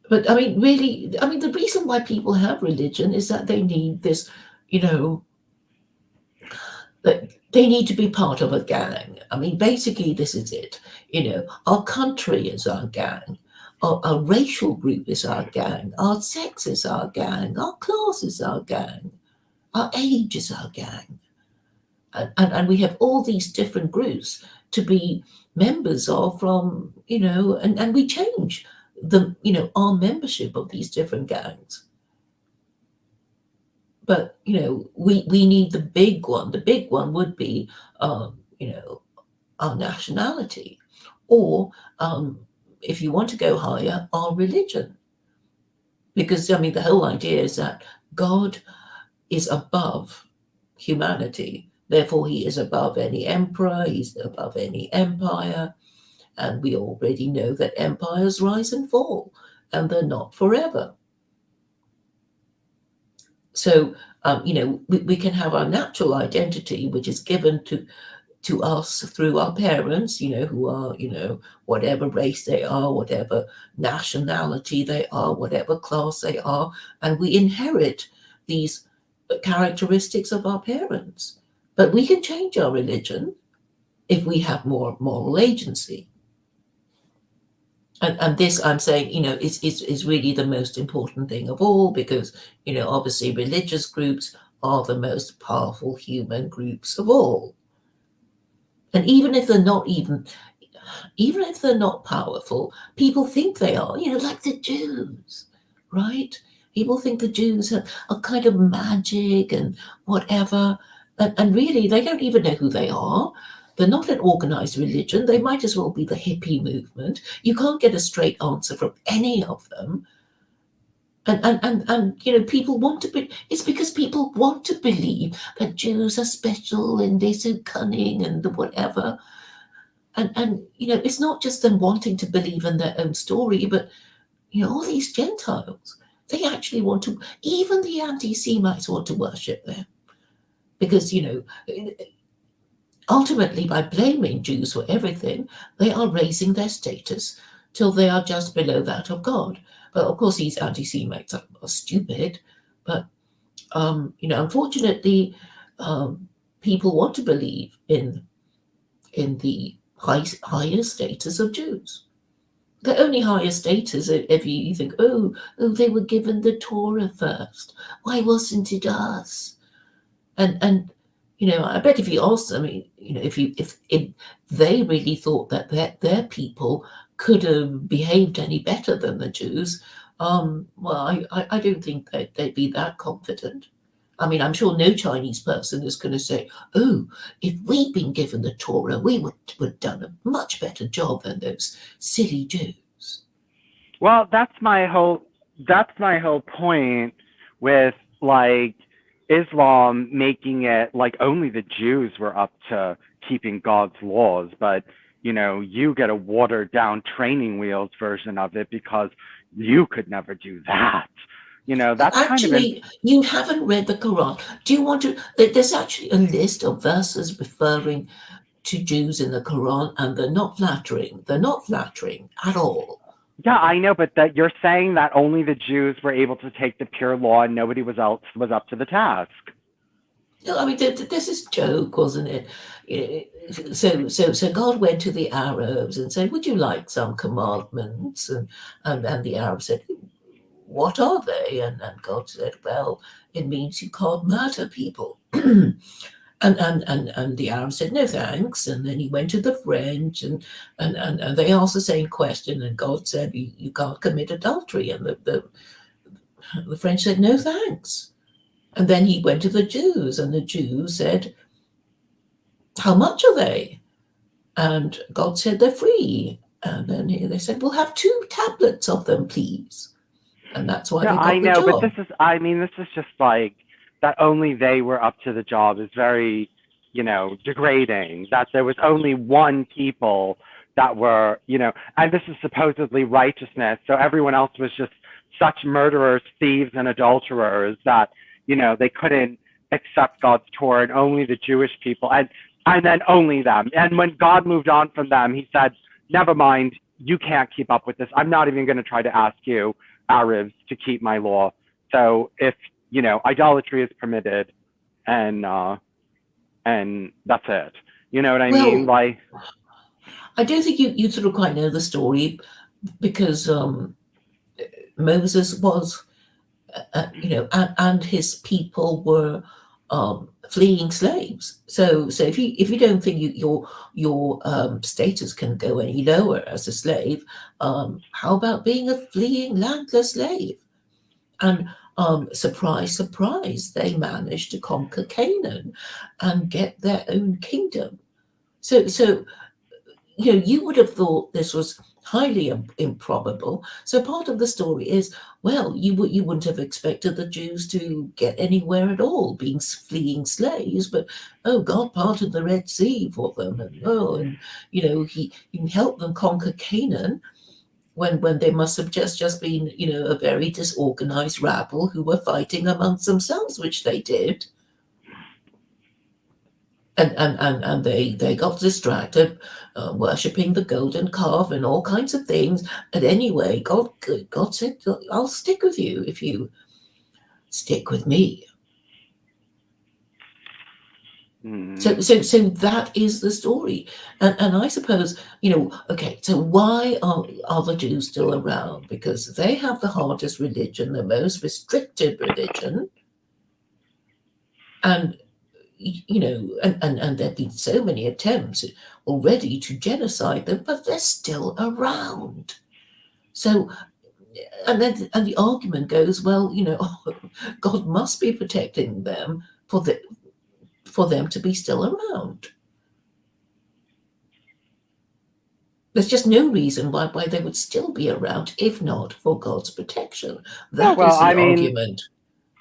But I mean, really, I mean, the reason why people have religion is that they need this, you know, that they need to be part of a gang. I mean, basically, this is it. Our country is our gang. Our racial group is our gang. Our sex is our gang. Our class is our gang. Our age is our gang. And we have all these different groups to be members of from, and we change our membership of these different gangs. But we need the big one. The big one would be our nationality, or if you want to go higher, our religion. Because I mean, the whole idea is that God is above humanity. Therefore, he is above any emperor, he's above any empire. And we already know that empires rise and fall, and they're not forever. So, we can have our natural identity, which is given to us through our parents, who are, whatever race they are, whatever nationality they are, whatever class they are, and we inherit these characteristics of our parents. But we can change our religion if we have more moral agency. And this, I'm saying, is really the most important thing of all, because, obviously religious groups are the most powerful human groups of all. And even if they're not powerful, people think they are, like the Jews, right? People think the Jews are kind of magic and whatever. And really, they don't even know who they are. They're not an organized religion. They might as well be the hippie movement. You can't get a straight answer from any of them. And people want to be, it's because people want to believe that Jews are special and they're so cunning and whatever. And it's not just them wanting to believe in their own story, but all these Gentiles, they actually want to, even the anti-Semites want to worship them. Because, ultimately, by blaming Jews for everything, they are raising their status till they are just below that of God. But of course, these anti-Semites are stupid. But unfortunately, people want to believe in the higher status of Jews. The only higher status, if you think, oh, they were given the Torah first. Why wasn't it us? And I bet if you ask them, if they really thought that their people could have behaved any better than the Jews, well, I don't think they'd be that confident. I mean, I'm sure no Chinese person is going to say, oh, if we'd been given the Torah, we would have done a much better job than those silly Jews. Well, that's my whole point with like Islam making it like only the Jews were up to keeping God's laws, but you get a watered down training wheels version of it because you could never do that. That's Actually, you haven't read the Quran. Do you want to? There's actually a list of verses referring to Jews in the Quran, and they're not flattering. They're not flattering at all. Yeah, I know, but that you're saying that only the Jews were able to take the pure law and nobody else was up to the task. No, I mean, this is a joke, wasn't it? So God went to the Arabs and said, "Would you like some commandments?" And the Arabs said, "What are they?" And God said, "Well, it means you can't murder people." And the Arabs said, "No, thanks." And then he went to the French, and they asked the same question, and God said, "You can't commit adultery." And the French said, "No, thanks." And then he went to the Jews, and the Jews said, "How much are they?" And God said, "They're free." And then they said, "We'll have 2 tablets of them, please." And that's why they got I know, the job. but this is just like that only they were up to the job is very, degrading. That there was only one people that were, and this is supposedly righteousness. So everyone else was just such murderers, thieves, and adulterers that, they couldn't accept God's Torah, and only the Jewish people, and then only them. And when God moved on from them, he said, never mind, you can't keep up with this. I'm not even going to try to ask you, Arabs, to keep my law. So if, idolatry is permitted, and that's it. You know what I mean? Well, Like, I don't think you sort of quite know the story because Moses was, and his people were fleeing slaves. So if you don't think your status can go any lower as a slave, how about being a fleeing landless slave? And surprise, surprise, they managed to conquer Canaan and get their own kingdom. So you would have thought this was highly improbable. So part of the story is, well, you wouldn't have expected the Jews to get anywhere at all, being fleeing slaves. But God parted the Red Sea for them, and he helped them conquer Canaan when they must have just been a very disorganized rabble who were fighting amongst themselves, which they did. And they got distracted, worshipping the golden calf and all kinds of things. And anyway, God said, "I'll stick with you if you stick with me." So that is the story, and I suppose okay. So why are the Jews still around? Because they have the hardest religion, the most restricted religion, and and there've been so many attempts already to genocide them, but they're still around. So, and the argument goes, well, God must be protecting them for them to be still around. There's just no reason why they would still be around if not for God's protection. That is the argument.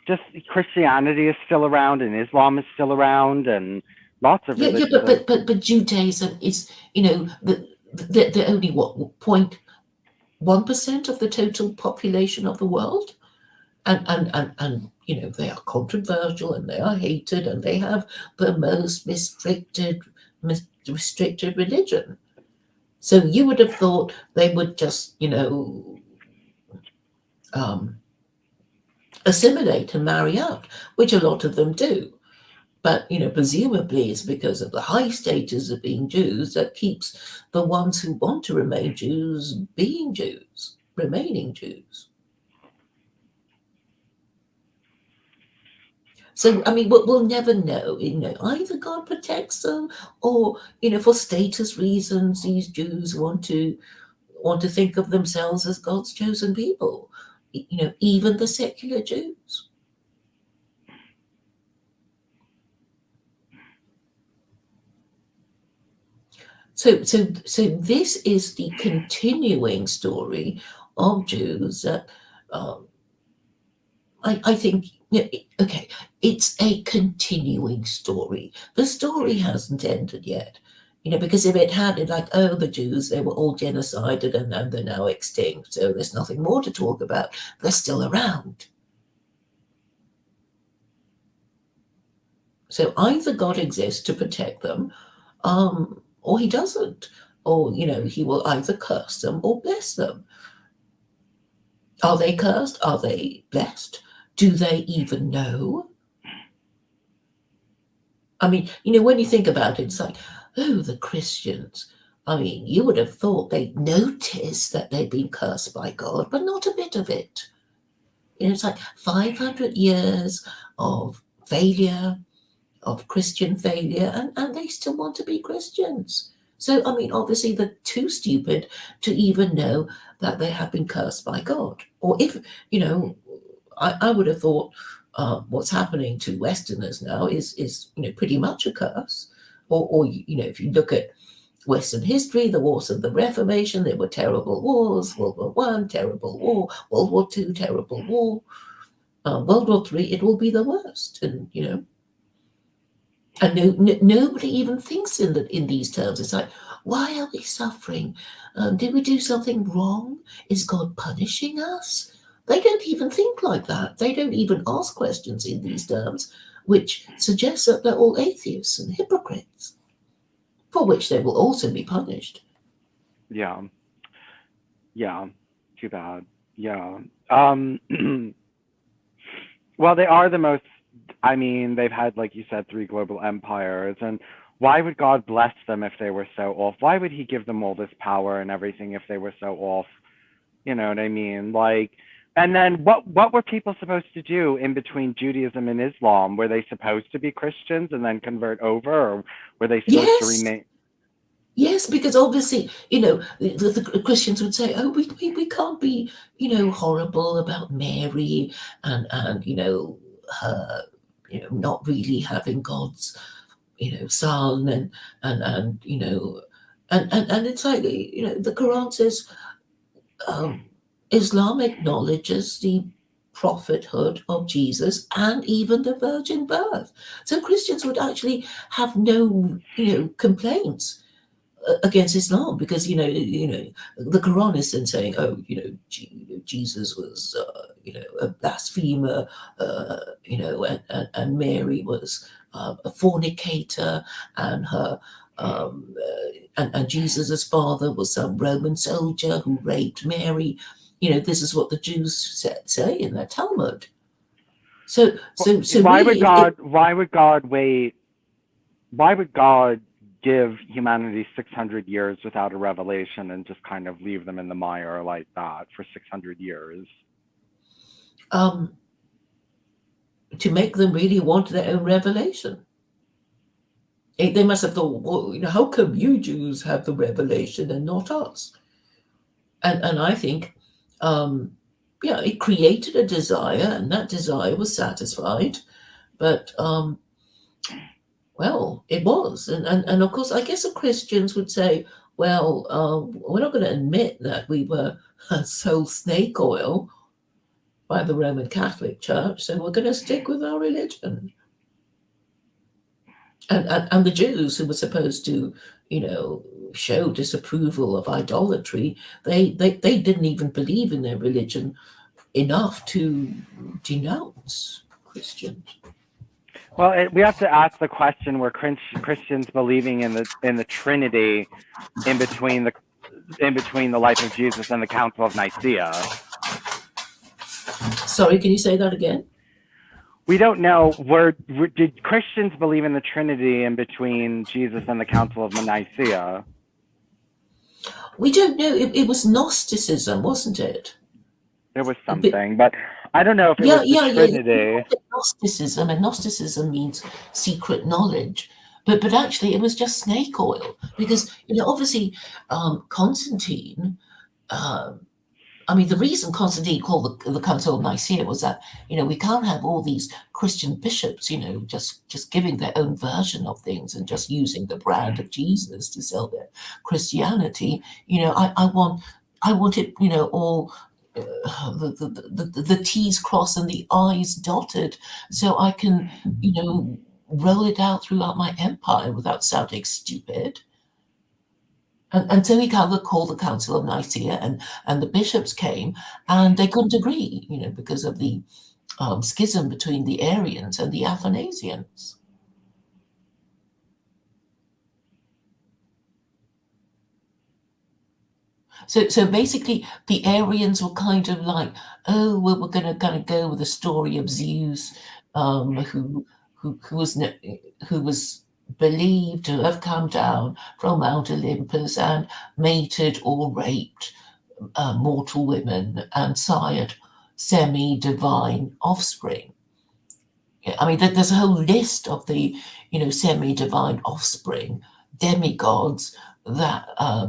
Just Christianity is still around, and Islam is still around, and lots of religions. Yeah, but Judaism is, they're only what 0.1% of the total population of the world, and they are controversial and they are hated and they have the most restricted religion. So you would have thought they would just assimilate and marry out, which a lot of them do. But presumably it's because of the high status of being Jews that keeps the ones who want to remain Jews being Jews, remaining Jews. So I mean, we'll never know. Either God protects them, or for status reasons, these Jews want to think of themselves as God's chosen people. Even the secular Jews. So this is the continuing story of Jews that I think, okay, it's a continuing story. The story hasn't ended yet, because if it had, it's like, oh, the Jews, they were all genocided and they're now extinct, so there's nothing more to talk about. They're still around. So either God exists to protect them, or he doesn't. Or, he will either curse them or bless them. Are they cursed? Are they blessed? Do they even know? I mean, when you think about it, it's like, oh, the Christians. I mean, you would have thought they'd notice that they'd been cursed by God, but not a bit of it. It's like 500 years of failure, of Christian failure, and they still want to be Christians. So, I mean, obviously they're too stupid to even know that they have been cursed by God. Or if, I would have thought what's happening to Westerners now is pretty much a curse. Or if you look at Western history, the wars of the Reformation, there were terrible wars. World War One, terrible war. World War Two, terrible war. World War Three, it will be the worst. And and nobody even thinks in these terms. It's like, why are we suffering? Did we do something wrong? Is God punishing us? They don't even think like that. They don't even ask questions in these terms. which suggests that they're all atheists and hypocrites, for which they will also be punished. Yeah. Yeah. Too bad. Yeah. Um well, they are the most, I mean, they've had, like you said, three global empires, and why would God bless them if they were so off? Why would he give them all this power and everything if they were so off? You know what I mean? Like, and then what were people supposed to do in between Judaism and Islam? Were they supposed to be Christians and then convert over, or were they supposed to Yes, remain? yes, because obviously, the Christians would say, "Oh, we can't be, horrible about Mary and her, not really having God's, son and and it's like the Quran says um, Islam acknowledges the prophethood of Jesus and even the virgin birth. So Christians would actually have no, complaints against Islam because the Quran is then saying, oh, Jesus was a blasphemer, and Mary was a fornicator, and her and Jesus's father was some Roman soldier who raped Mary. This is what the Jews say in their Talmud. So Why would really, if God? Why would God wait? Why would God give humanity 600 years without a revelation and just kind of leave them in the mire like that for 600 years? um, to make them really want their own revelation. They must have thought, well, how come you Jews have the revelation and not us? And I think, yeah, it created a desire, and that desire was satisfied. But well, it was, and of course, I guess the Christians would say, well, we're not going to admit that we were sold snake oil by the Roman Catholic Church, so we're going to stick with our religion. And the Jews who were supposed to, show disapproval of idolatry, they didn't even believe in their religion enough to denounce Christians. Well, we have to ask the question: were Christians believing in the Trinity in between the life of Jesus and the Council of Nicaea? Sorry, can you say that again? We don't know. Did Christians believe in the Trinity in between Jesus and the Council of Nicaea? We don't know. It was Gnosticism, wasn't it? There was But something, but I don't know if it yeah, was the yeah, yeah. We Trinity. called it Gnosticism, and Gnosticism means secret knowledge. But actually, it was just snake oil because obviously Constantine. Um, I mean, the reason Constantine called the Council of Nicaea was that we can't have all these Christian bishops just giving their own version of things and just using the brand of Jesus to sell their Christianity. I want it all. The T's crossed and the I's dotted, so I can roll it out throughout my empire without sounding stupid. And so he kind of called the Council of Nicaea, and the bishops came, and they couldn't agree, because of the schism between the Arians and the Athanasians. So basically, the Arians were kind of like, oh, well, we're going to kind of go with the story of Zeus, who was who was believed to have come down from Mount Olympus and mated or raped mortal women and sired semi-divine offspring. I mean, there's a whole list of the, semi-divine offspring, demigods that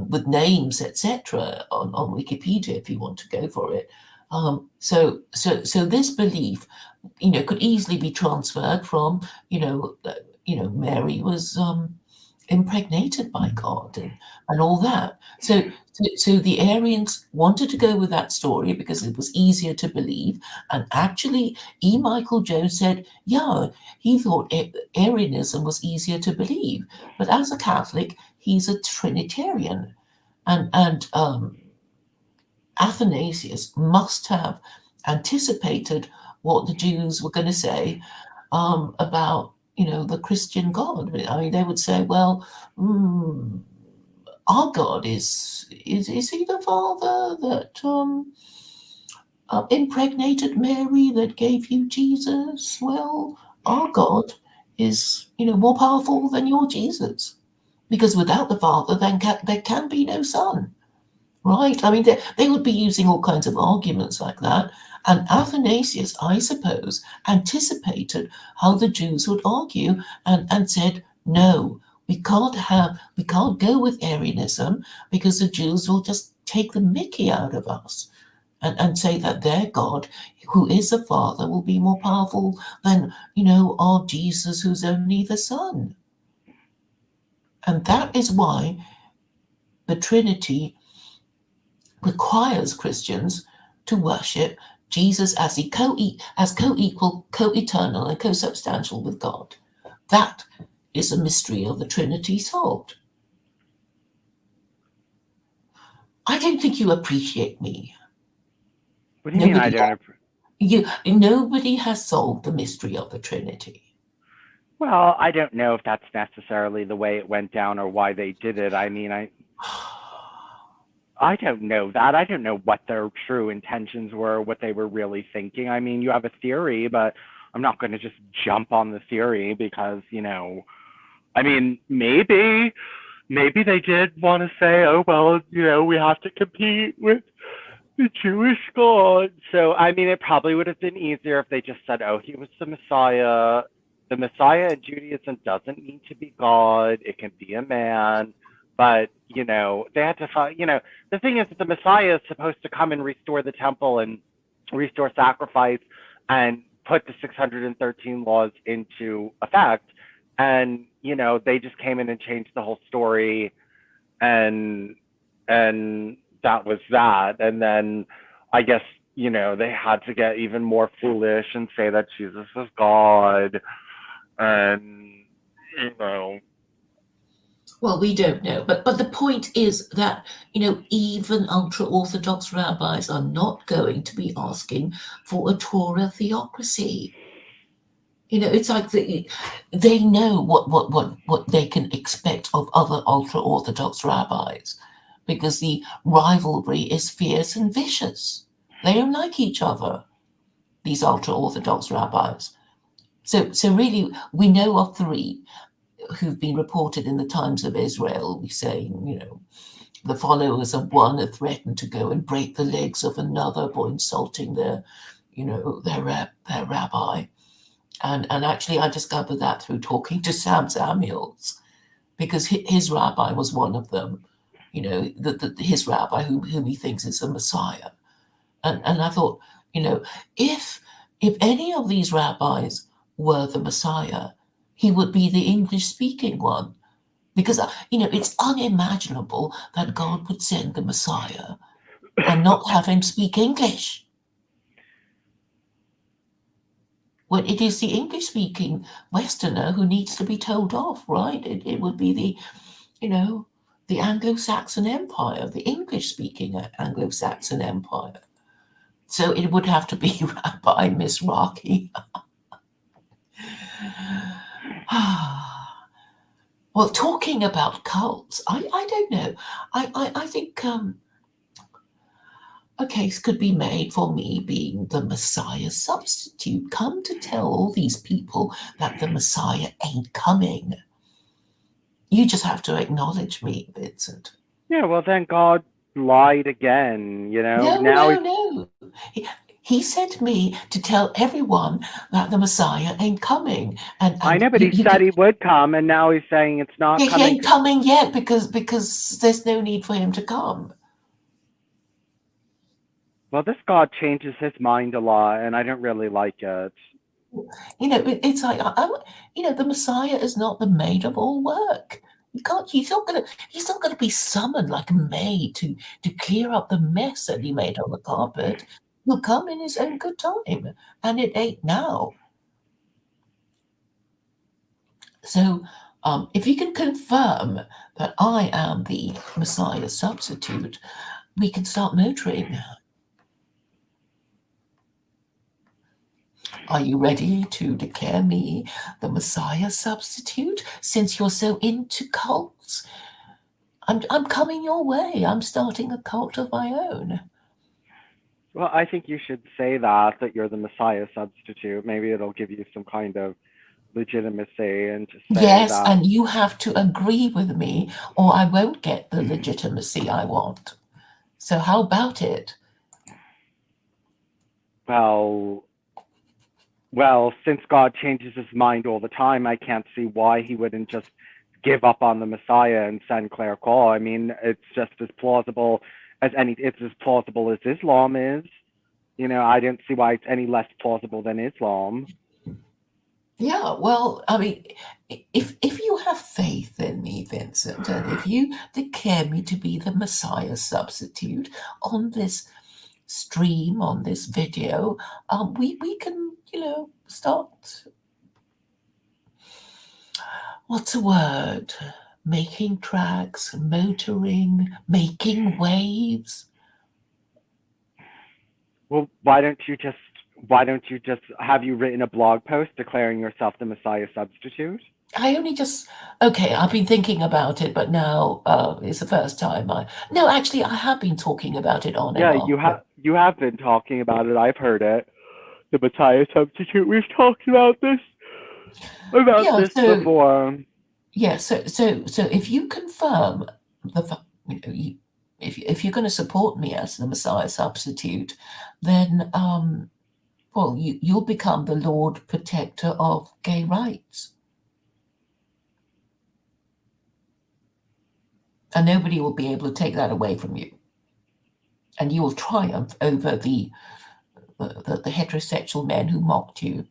with names, etc., on Wikipedia if you want to go for it. So this belief, could easily be transferred from, Mary was impregnated by God and all that. So the Arians wanted to go with that story because it was easier to believe. And actually, E. Michael Jones said, yeah, he thought Arianism was easier to believe. But as a Catholic, he's a Trinitarian. And Athanasius must have anticipated what the Jews were going to say about the Christian God. I mean, they would say, well, mm, our God is he the Father that impregnated Mary that gave you Jesus? Well, our God is more powerful than your Jesus, because without the Father, then there can be no Son. Right? I mean, they would be using all kinds of arguments like that. And Athanasius, I suppose, anticipated how the Jews would argue and said, no, we can't go with Arianism because the Jews will just take the mickey out of us and say that their God, who is the Father, will be more powerful than, our Jesus, who's only the Son. And that is why the Trinity requires Christians to worship Jesus as co-equal, co-eternal, and co-substantial with God. That is a mystery of the Trinity solved. I don't think you appreciate me. What do you mean I Nobody, don't? nobody has solved the mystery of the Trinity. Well, I don't know if that's necessarily the way it went down or why they did it. I mean, I don't know that. I don't know what their true intentions were, what they were really thinking. I mean, you have a theory, but I'm not going to just jump on the theory because, I mean, maybe they did want to say, oh, well, we have to compete with the Jewish God. So, I mean, it probably would have been easier if they just said, oh, he was the Messiah. The Messiah in Judaism doesn't need to be God, it can be a man. But, they had to find, the thing is that the Messiah is supposed to come and restore the temple and restore sacrifice and put the 613 laws into effect. And, they just came in and changed the whole story, and that was that. And then I guess, they had to get even more foolish and say that Jesus is God. And, Well, we don't know, but the point is that even ultra-Orthodox rabbis are not going to be asking for a Torah theocracy. It's like they know what they can expect of other ultra-Orthodox rabbis, because the rivalry is fierce and vicious. They don't like each other, these ultra-Orthodox rabbis. So really, we know of three who've been reported in the Times of Israel, we saying, the followers of one are threatened to go and break the legs of another by insulting their rabbi. And actually, I discovered that through talking to Sam Samuels, because his rabbi was one of them, his rabbi whom he thinks is the Messiah. And I thought, if any of these rabbis were the Messiah, he would be the English-speaking one. Because, it's unimaginable that God would send the Messiah and not have him speak English. When it is the English-speaking Westerner who needs to be told off, right? It would be the Anglo-Saxon Empire, the English-speaking Anglo-Saxon Empire. So it would have to be Rabbi Mizrahi. Well, talking about cults, I don't know. I think a case could be made for me being the Messiah substitute. Come to tell all these people that the Messiah ain't coming. You just have to acknowledge me, Vincent. yeah, well, then God lied again, No, Now no, no. He sent me to tell everyone that the Messiah ain't coming. I And know, but he you said can, he would come, and now he's saying it's not he coming. ain't coming yet because there's no need for him to come. Well, this God changes his mind a lot, and I don't really like it. It's like the Messiah is not the maid of all work. You can't. He's not gonna be summoned like a maid to clear up the mess that he made on the carpet. He'll come in his own good time, and it ain't now. So, if you can confirm that I am the Messiah substitute, we can start motoring. Are you ready to declare me the Messiah substitute since you're so into cults? I'm coming your way. I'm starting a cult of my own. Well, I think you should say that you're the Messiah substitute. Maybe it'll give you some kind of legitimacy, and to say Yes, that, and you have to agree with me, or I won't get the legitimacy I want. So, how about it? well, well, since God changes his mind all the time, I can't see why he wouldn't just give up on the Messiah and send Claire Call. I mean, it's just as plausible as any. It's as plausible as Islam is. I didn't see why it's any less plausible than Islam. Yeah, well, I mean, if you have faith in me, Vincent, and if you declare me to be the Messiah substitute on this stream, on this video, we can, start. What's a word? Making tracks, motoring, making waves. Well, why don't you just have you written a blog post declaring yourself the Messiah substitute? I only just okay. I've been thinking about it, but now it's the first time I. No, actually, I have been talking about it on and Yeah, off. you have been talking about it. I've heard it. The Messiah substitute. We've talked about Yeah. this So before. yeah. So if you confirm if you're going to support me as the Messiah substitute, then well, you'll become the Lord Protector of gay rights, and nobody will be able to take that away from you, and you will triumph over the heterosexual men who mocked you.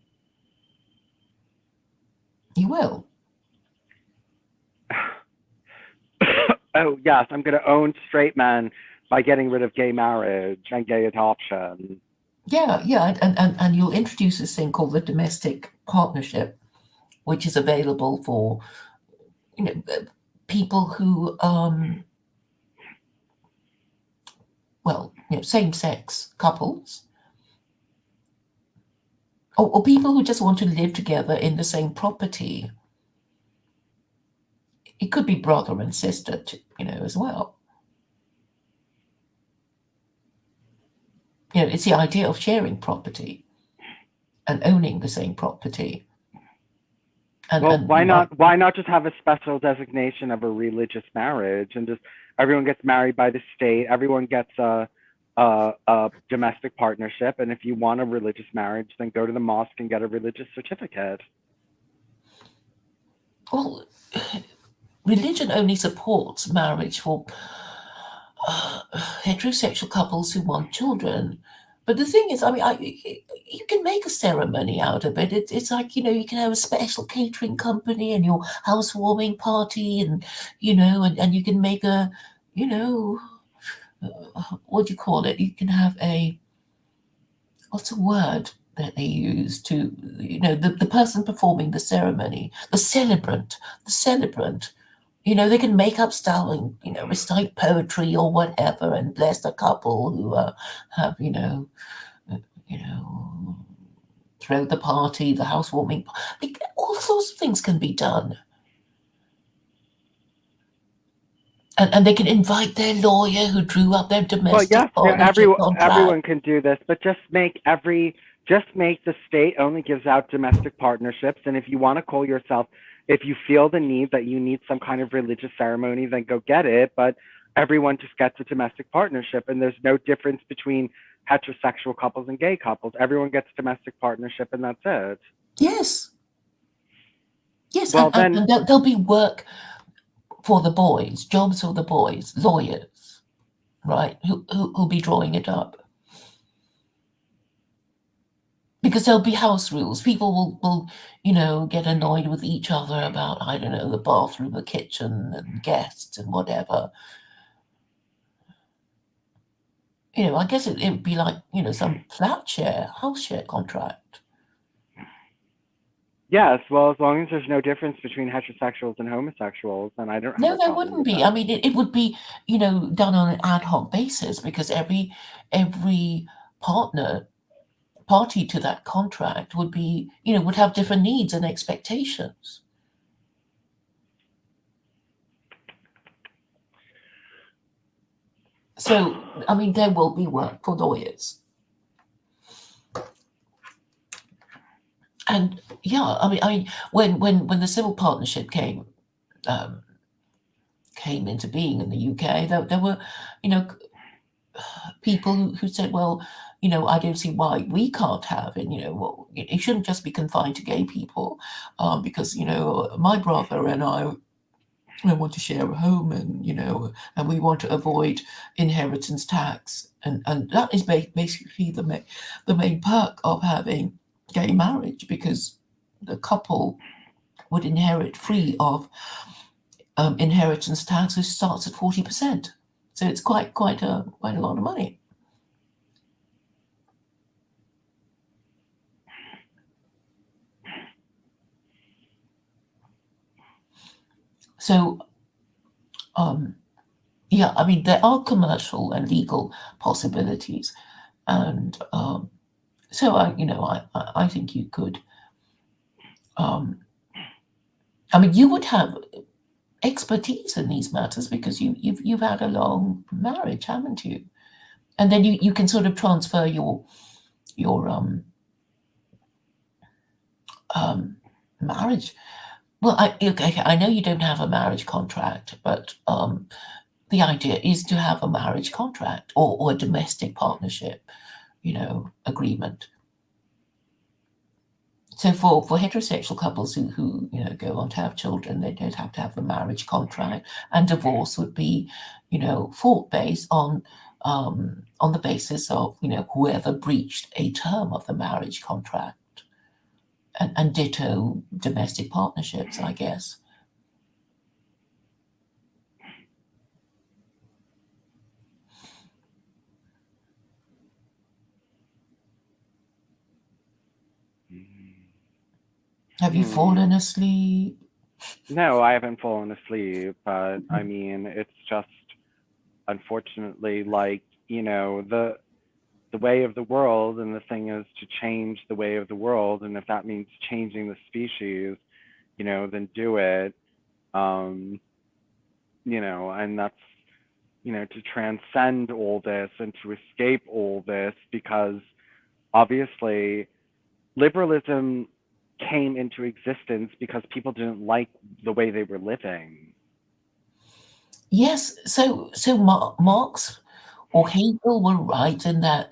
You will. Oh yes, I'm going to own straight men by getting rid of gay marriage and gay adoption. Yeah, yeah, and you'll introduce this thing called the domestic partnership, which is available for you know people who well, same-sex couples, or people who just want to live together in the same property. It could be brother and sister, as well. It's the idea of sharing property and owning the same property, and Well, and why not? Why not just have a special designation of a religious marriage, and just everyone gets married by the state. Everyone gets a domestic partnership, and if you want a religious marriage, then go to the mosque and get a religious certificate. well, religion only supports marriage for heterosexual couples who want children. But the thing is, I mean, you can make a ceremony out of it. It's like, you can have a special catering company and your housewarming party, and you can make you know, what do you call it? You can have what's a word that they use to, the person performing the ceremony, the celebrant. They can make up stuff and, recite poetry or whatever and bless the couple who have, you know, throw the party, the housewarming. Like, all sorts of things can be done. And they can invite their lawyer who drew up their Well, domestic yes, partnership contract. everyone can do this, but just make the state only gives out domestic partnerships, and if you want to call yourself, if you feel the need that you need some kind of religious ceremony, then go get it. But everyone just gets a domestic partnership, and there's no difference between heterosexual couples and gay couples. Everyone gets domestic partnership, and that's it. Yes, yes, Well, then, and there'll be work for the boys, jobs for the boys, lawyers, right, who'll be drawing it up. Because there'll be house rules. People will get annoyed with each other about, I don't know, the bathroom, the kitchen, and guests and whatever. I guess it would be like, some house share contract. yes, well, as long as there's no difference between heterosexuals and homosexuals, then I don't have No, a there problem wouldn't with be. I that. mean, it would be, done on an ad hoc basis because every partner party to that contract would be, would have different needs and expectations. So, I mean, there will be work for lawyers. And yeah, I mean, when the civil partnership came into being in the UK, there were, you know, people who said, well, I don't see why we can't have it. Well, it shouldn't just be confined to gay people, because my brother and I want to share a home, and we want to avoid inheritance tax, and that is basically the main perk of having gay marriage, because the couple would inherit free of inheritance tax, which starts at 40%. So it's quite a lot of money. So yeah, I mean, there are commercial and legal possibilities, and so I think you could. I mean, you would have expertise in these matters because you've had a long marriage, haven't you? And then you can sort of transfer your marriage. Well, I know you don't have a marriage contract, but the idea is to have a marriage contract or a domestic partnership, agreement. So for heterosexual couples who go on to have children, they don't have to have a marriage contract, and divorce would be, fought based on the basis of whoever breached a term of the marriage contract, and ditto domestic partnerships, I guess. Have you fallen asleep? No, I haven't fallen asleep, but I mean, it's just unfortunately like, the way of the world, and the thing is to change the way of the world, and if that means changing the species, then do it. Um, and that's, to transcend all this and to escape all this, because obviously liberalism came into existence because people didn't like the way they were living. Yes. So Marx or Hegel were right in that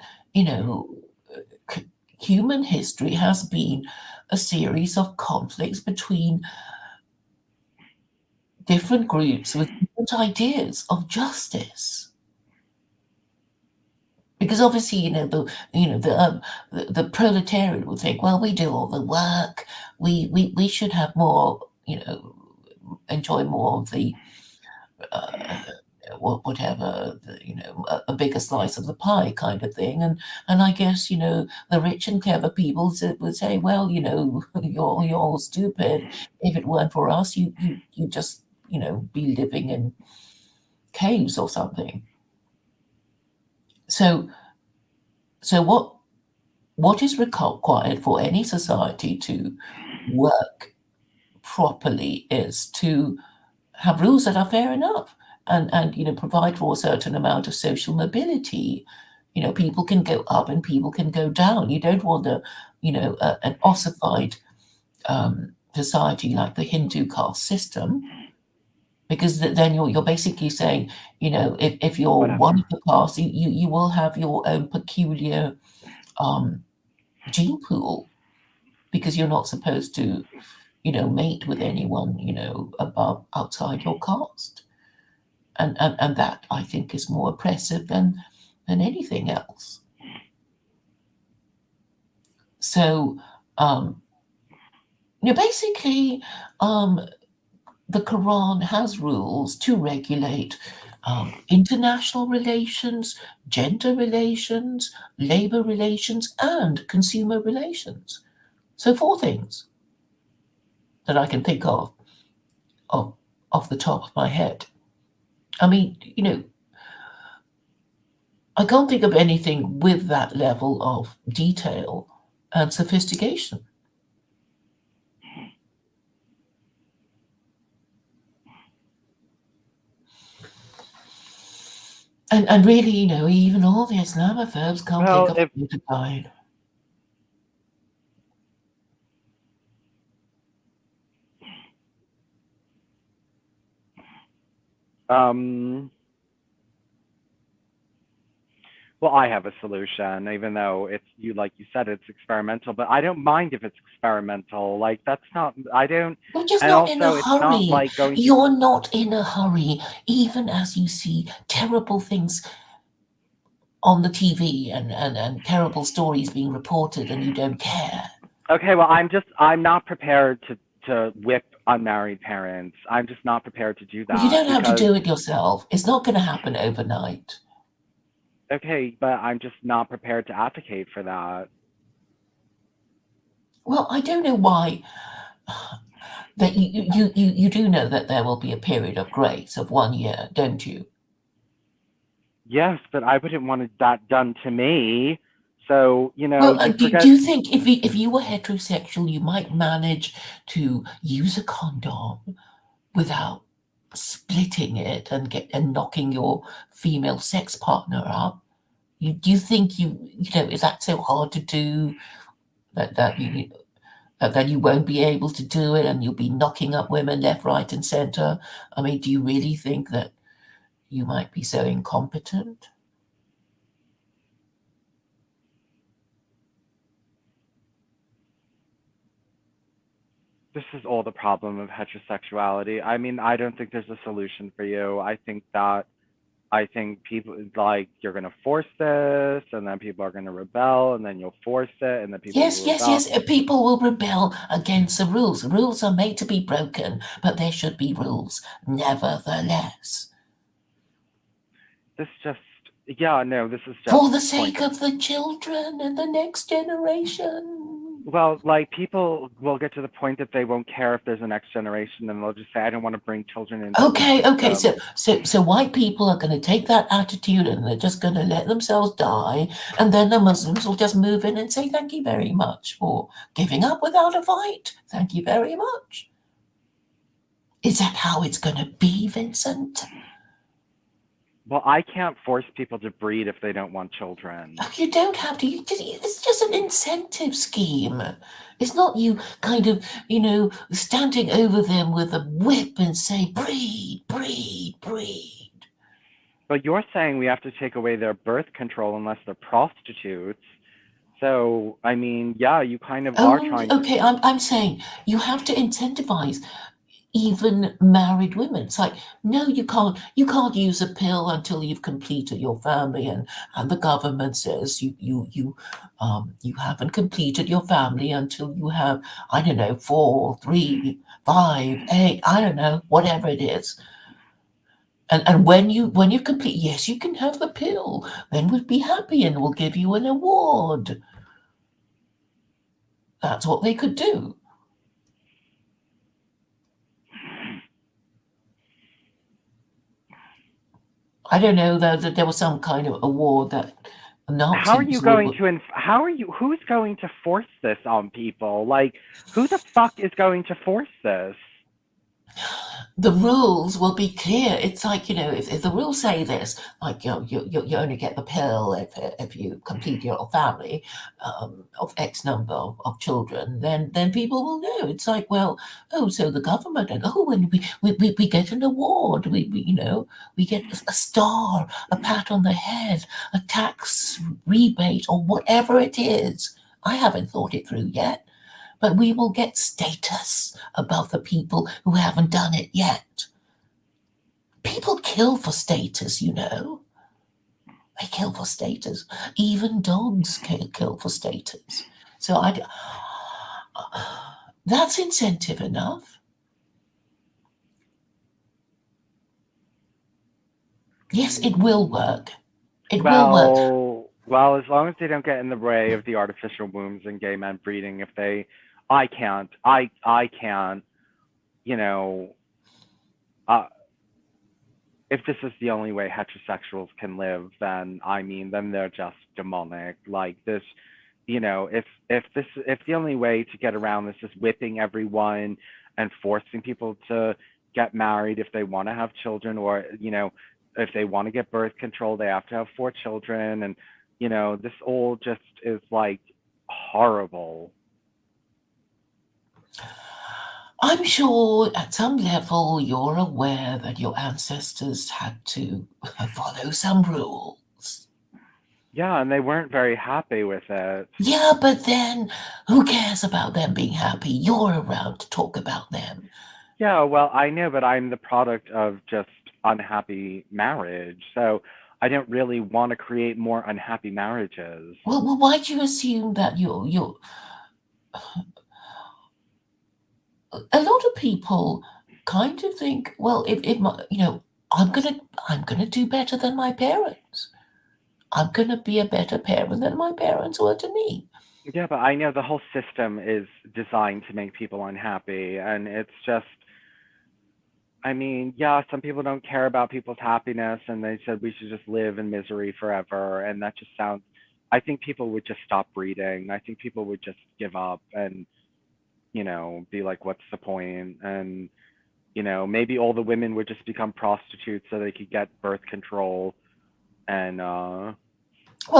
human history has been a series of conflicts between different groups with different ideas of justice. Because obviously, the proletariat will think, well, we do all the work, we should have more, enjoy more of the whatever, a bigger slice of the pie kind of thing. And I guess, the rich and clever people would say, well, you're all stupid. If it weren't for us, you just, be living in caves or something. So what is required for any society to work properly is to have rules that are fair enough, and provide for a certain amount of social mobility. People can go up and people can go down. You don't want an ossified society like the Hindu caste system, because then you're basically saying, if you're one of the caste, you will have your own peculiar gene pool, because you're not supposed to mate with anyone above outside your caste. And that, I think, is more oppressive than anything else. So basically, the Quran has rules to regulate international relations, gender relations, labor relations, and consumer relations. So 4 things that I can think of off the top of my head. I mean, I can't think of anything with that level of detail and sophistication. And really, even all the Islamophobes can't think Well, of if a better guide. um well, I have a solution, even though it's you like you said, it's experimental, but I don't mind if it's experimental. Like that's not I don't You're just and not in a also it's not hurry. like going to You're not in a hurry, even as you see terrible things on the TV and terrible stories being reported and you don't care. Okay, well, I'm not prepared to whip unmarried parents. I'm just not prepared to do Well, you that don't have to because do it yourself. It's not going to happen overnight. okay, but I'm just not prepared to advocate for that. Well, I don't know why that you do know that there will be a period of grace of 1 year, don't you? Yes, but I wouldn't want that done to me. So, Well, you do forget you think if you were heterosexual, you might manage to use a condom without splitting it and knocking your female sex partner up? Do you think is that so hard to do that you won't be able to do it and you'll be knocking up women left, right, and center? I mean, do you really think that you might be so incompetent? this is all the problem of heterosexuality. I mean, I don't think there's a solution for you. I think people like you're gonna force this, and then people are gonna rebel, and then you'll force it, and then people will Yes, yes, rebel. yes. People will rebel against the rules. Rules are made to be broken, but there should be rules, nevertheless. This just, yeah, no, this is just For the sake pointless. of the children and the next generation. Well, like people will get to the point that they won't care if there's a next generation, and they'll just say, "I don't want to bring children into the Okay, okay. system." So white people are going to take that attitude and they're just going to let themselves die, and then the Muslims will just move in and say, "Thank you very much for giving up without a fight. Thank you very much." Is that how it's going to be, Vincent? Well, I can't force people to breed if they don't want children. Oh, you don't have to. It's just an incentive scheme. It's not you kind of, standing over them with a whip and say, breed, breed, breed. But you're saying we have to take away their birth control unless they're prostitutes. So, I mean, yeah, you kind of are Oh, trying to. okay. I'm saying you have to incentivize even married women. It's like, no, you can't use a pill until you've completed your family, and the government says you haven't completed your family until you have, I don't know, 4, 3, 5, 8, I don't know, whatever it is. And when you complete, yes, you can have the pill. Then we'll be happy and we'll give you an award. That's what they could do. I don't know though that there was some kind of award that How are you Nazis going would. to? Who's going to force this on people? Like, who the fuck is going to force this? The rules will be clear. It's like, if the rules say this, like, you only get the pill if you complete your family of X number of children, then people will know. It's like, well, oh, so the government, and oh, and we get an award. We get a star, a pat on the head, a tax rebate, or whatever it is. I haven't thought it through yet, but we will get status above the people who haven't done it yet. People kill for status. They kill for status. Even dogs kill for status. So that's incentive enough. Yes, it will work. It will work. Well, as long as they don't get in the way of the artificial wombs and gay men breeding, if they, I can't, you know, uh, if this is the only way heterosexuals can live, then I mean, then they're just demonic. Like this, if the only way to get around this is whipping everyone and forcing people to get married if they want to have children, or if they want to get birth control, they have to have 4 children, and this all just is like horrible. I'm sure at some level you're aware that your ancestors had to follow some rules. Yeah, and they weren't very happy with it. Yeah, but then who cares about them being happy? You're around to talk about them. Yeah, well, I know, but I'm the product of just unhappy marriage. So I don't really want to create more unhappy marriages. Well, why do you assume that you're a lot of people kind of think, well, if my, I'm gonna do better than my parents. I'm gonna be a better parent than my parents were to me. Yeah, but I know the whole system is designed to make people unhappy. And it's just, I mean, yeah, some people don't care about people's happiness and they said we should just live in misery forever. And that just sounds, I think people would just stop breeding. I think people would just give up and, be like, what's the point? And, maybe all the women would just become prostitutes so they could get birth control and, Well,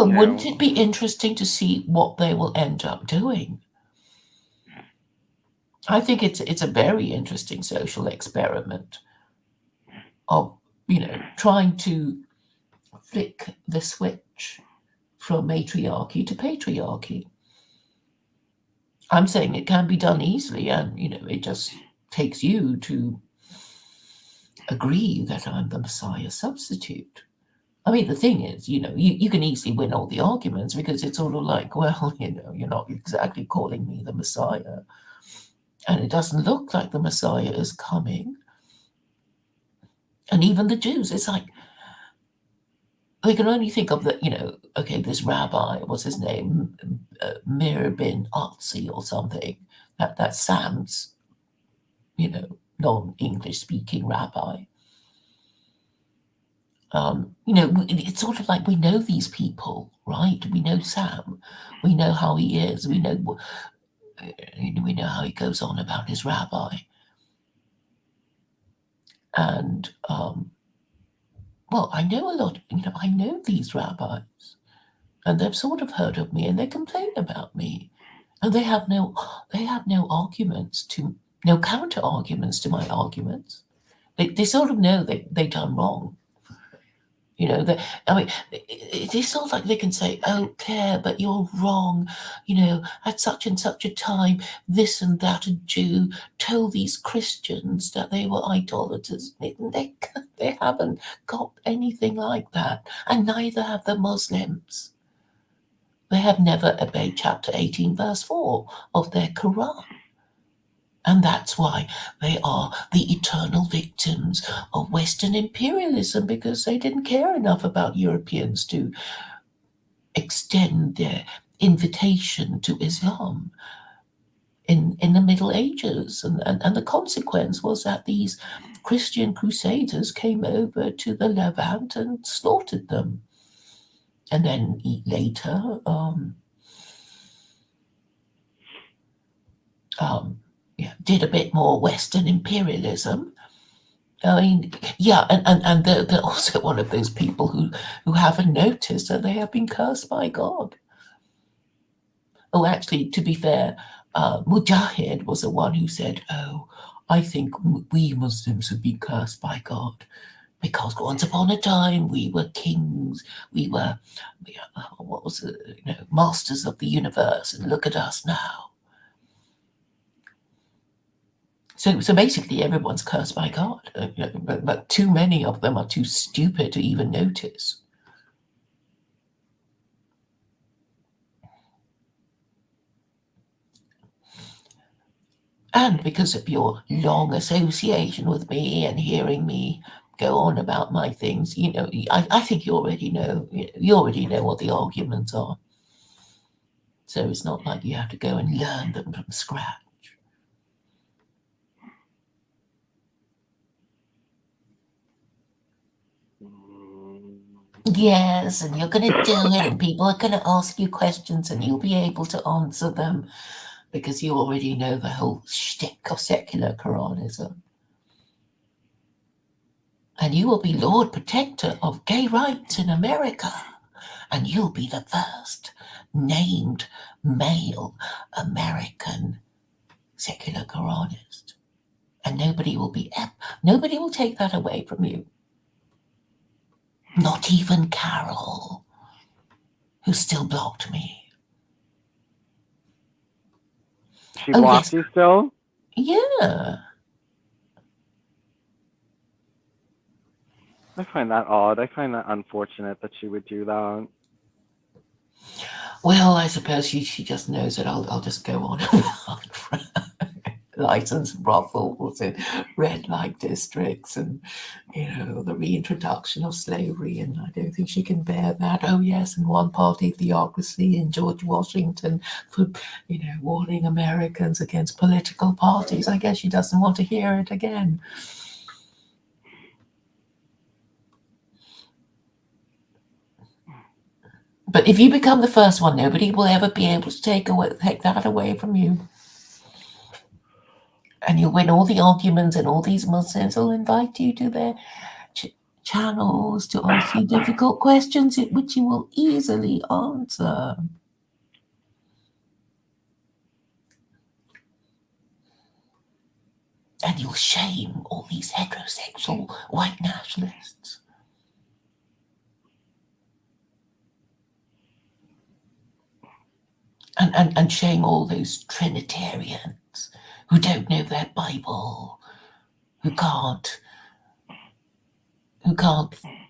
you wouldn't know, it be interesting to see what they will end up doing? I think it's a very interesting social experiment of trying to flick the switch from matriarchy to patriarchy. I'm saying it can be done easily, and it just takes you to agree that I'm the Messiah substitute. I mean, the thing is, you can easily win all the arguments because it's sort of like, well, you're not exactly calling me the Messiah, and it doesn't look like the Messiah is coming. And even the Jews, it's like they can only think of okay, this rabbi, what's his name, Mir bin Otzi or something. That's Sam's, non-English speaking rabbi. It's sort of like we know these people, right? We know Sam, we know how he is, we know how he goes on about his rabbi, and well, I know a lot. I know these rabbis, and they've sort of heard of me, and they complain about me, and they have no arguments to no counter arguments to my arguments. They sort of know they done wrong. I mean, it's not like they can say, "Oh, Claire, but you're wrong." At such and such a time, this and that a Jew told these Christians that they were idolaters. They haven't got anything like that, and neither have the Muslims. They have never obeyed chapter 18, verse 4 of their Quran. And that's why they are the eternal victims of Western imperialism, because they didn't care enough about Europeans to extend their invitation to Islam in the Middle Ages. And the consequence was that these Christian crusaders came over to the Levant and slaughtered them. And then later, did a bit more Western imperialism. I mean, yeah, and they're also one of those people who haven't noticed that they have been cursed by God. Oh, actually, to be fair, Mujahid was the one who said, "Oh, I think we Muslims have been cursed by God because once upon a time we were kings, we were, what was it, masters of the universe, and look at us now." So basically, everyone's cursed by God, but too many of them are too stupid to even notice. And because of your long association with me and hearing me go on about my things, I think you already know. You already know what the arguments are. So it's not like you have to go and learn them from scratch. Yes, and you're going to do it, and people are going to ask you questions, and you'll be able to answer them because you already know the whole shtick of secular Quranism. And you will be Lord Protector of gay rights in America, and you'll be the first named male American secular Quranist. And nobody will take that away from you. Not even Carol, who still blocked me. She Oh, blocked yes. you still? Yeah. I find that odd. I find that unfortunate that she would do that. Well, I suppose she just knows that I'll just go on licensed brothels and red light districts and, the reintroduction of slavery. And I don't think she can bear that. Oh, yes, and one party theocracy and George Washington for, warning Americans against political parties. I guess she doesn't want to hear it again. But if you become the first one, nobody will ever be able to take that away from you. And you'll win all the arguments, and all these Muslims will invite you to their channels to ask you difficult questions which you will easily answer. And you'll shame all these heterosexual white nationalists. And shame all those Trinitarians who don't know their Bible, who can't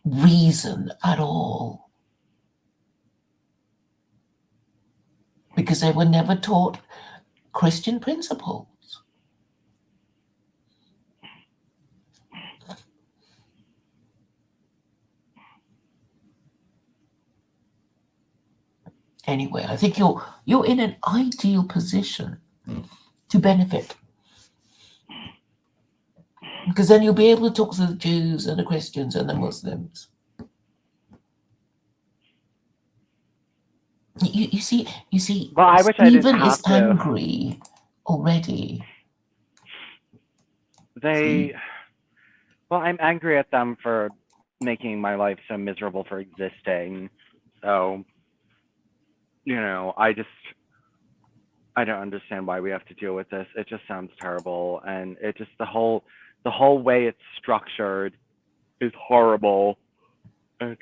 reason at all because they were never taught Christian principles. Anyway, I think you're in an ideal position to benefit, because then you'll be able to talk to the Jews and the Christians and the Muslims. You see. Well, I wish I didn't Stephen have is to. angry already. Well, I'm angry at them for making my life so miserable for existing. So, I don't understand why we have to deal with this. It just sounds terrible, and it just the whole way it's structured is horrible, and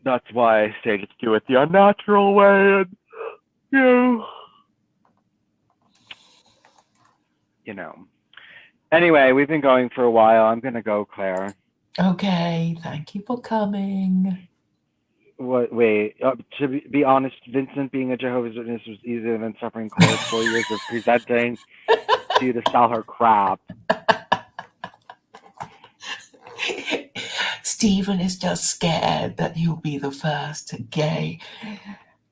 that's why I say just do it the unnatural way, and Anyway, we've been going for a while. I'm gonna go, Claire. Okay, thank you for coming. What? Wait. To be honest, Vincent being a Jehovah's Witness was easier than suffering Claire's 4 years of presenting to you to sell her crap. Stephen is just scared that he'll be the first gay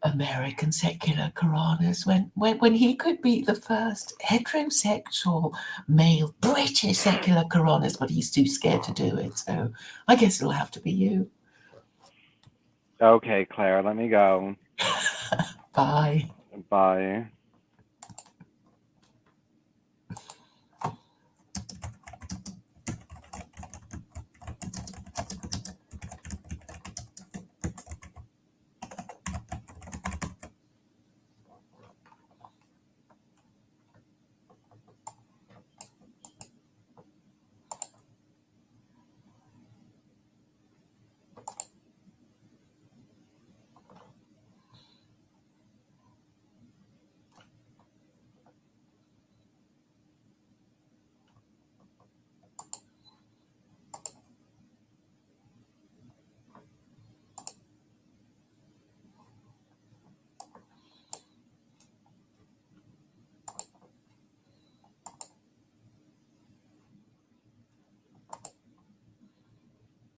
American secular Quranist when he could be the first heterosexual male British secular Quranist, but he's too scared to do it. So I guess it'll have to be you. Okay, Claire, let me go. Bye. Bye.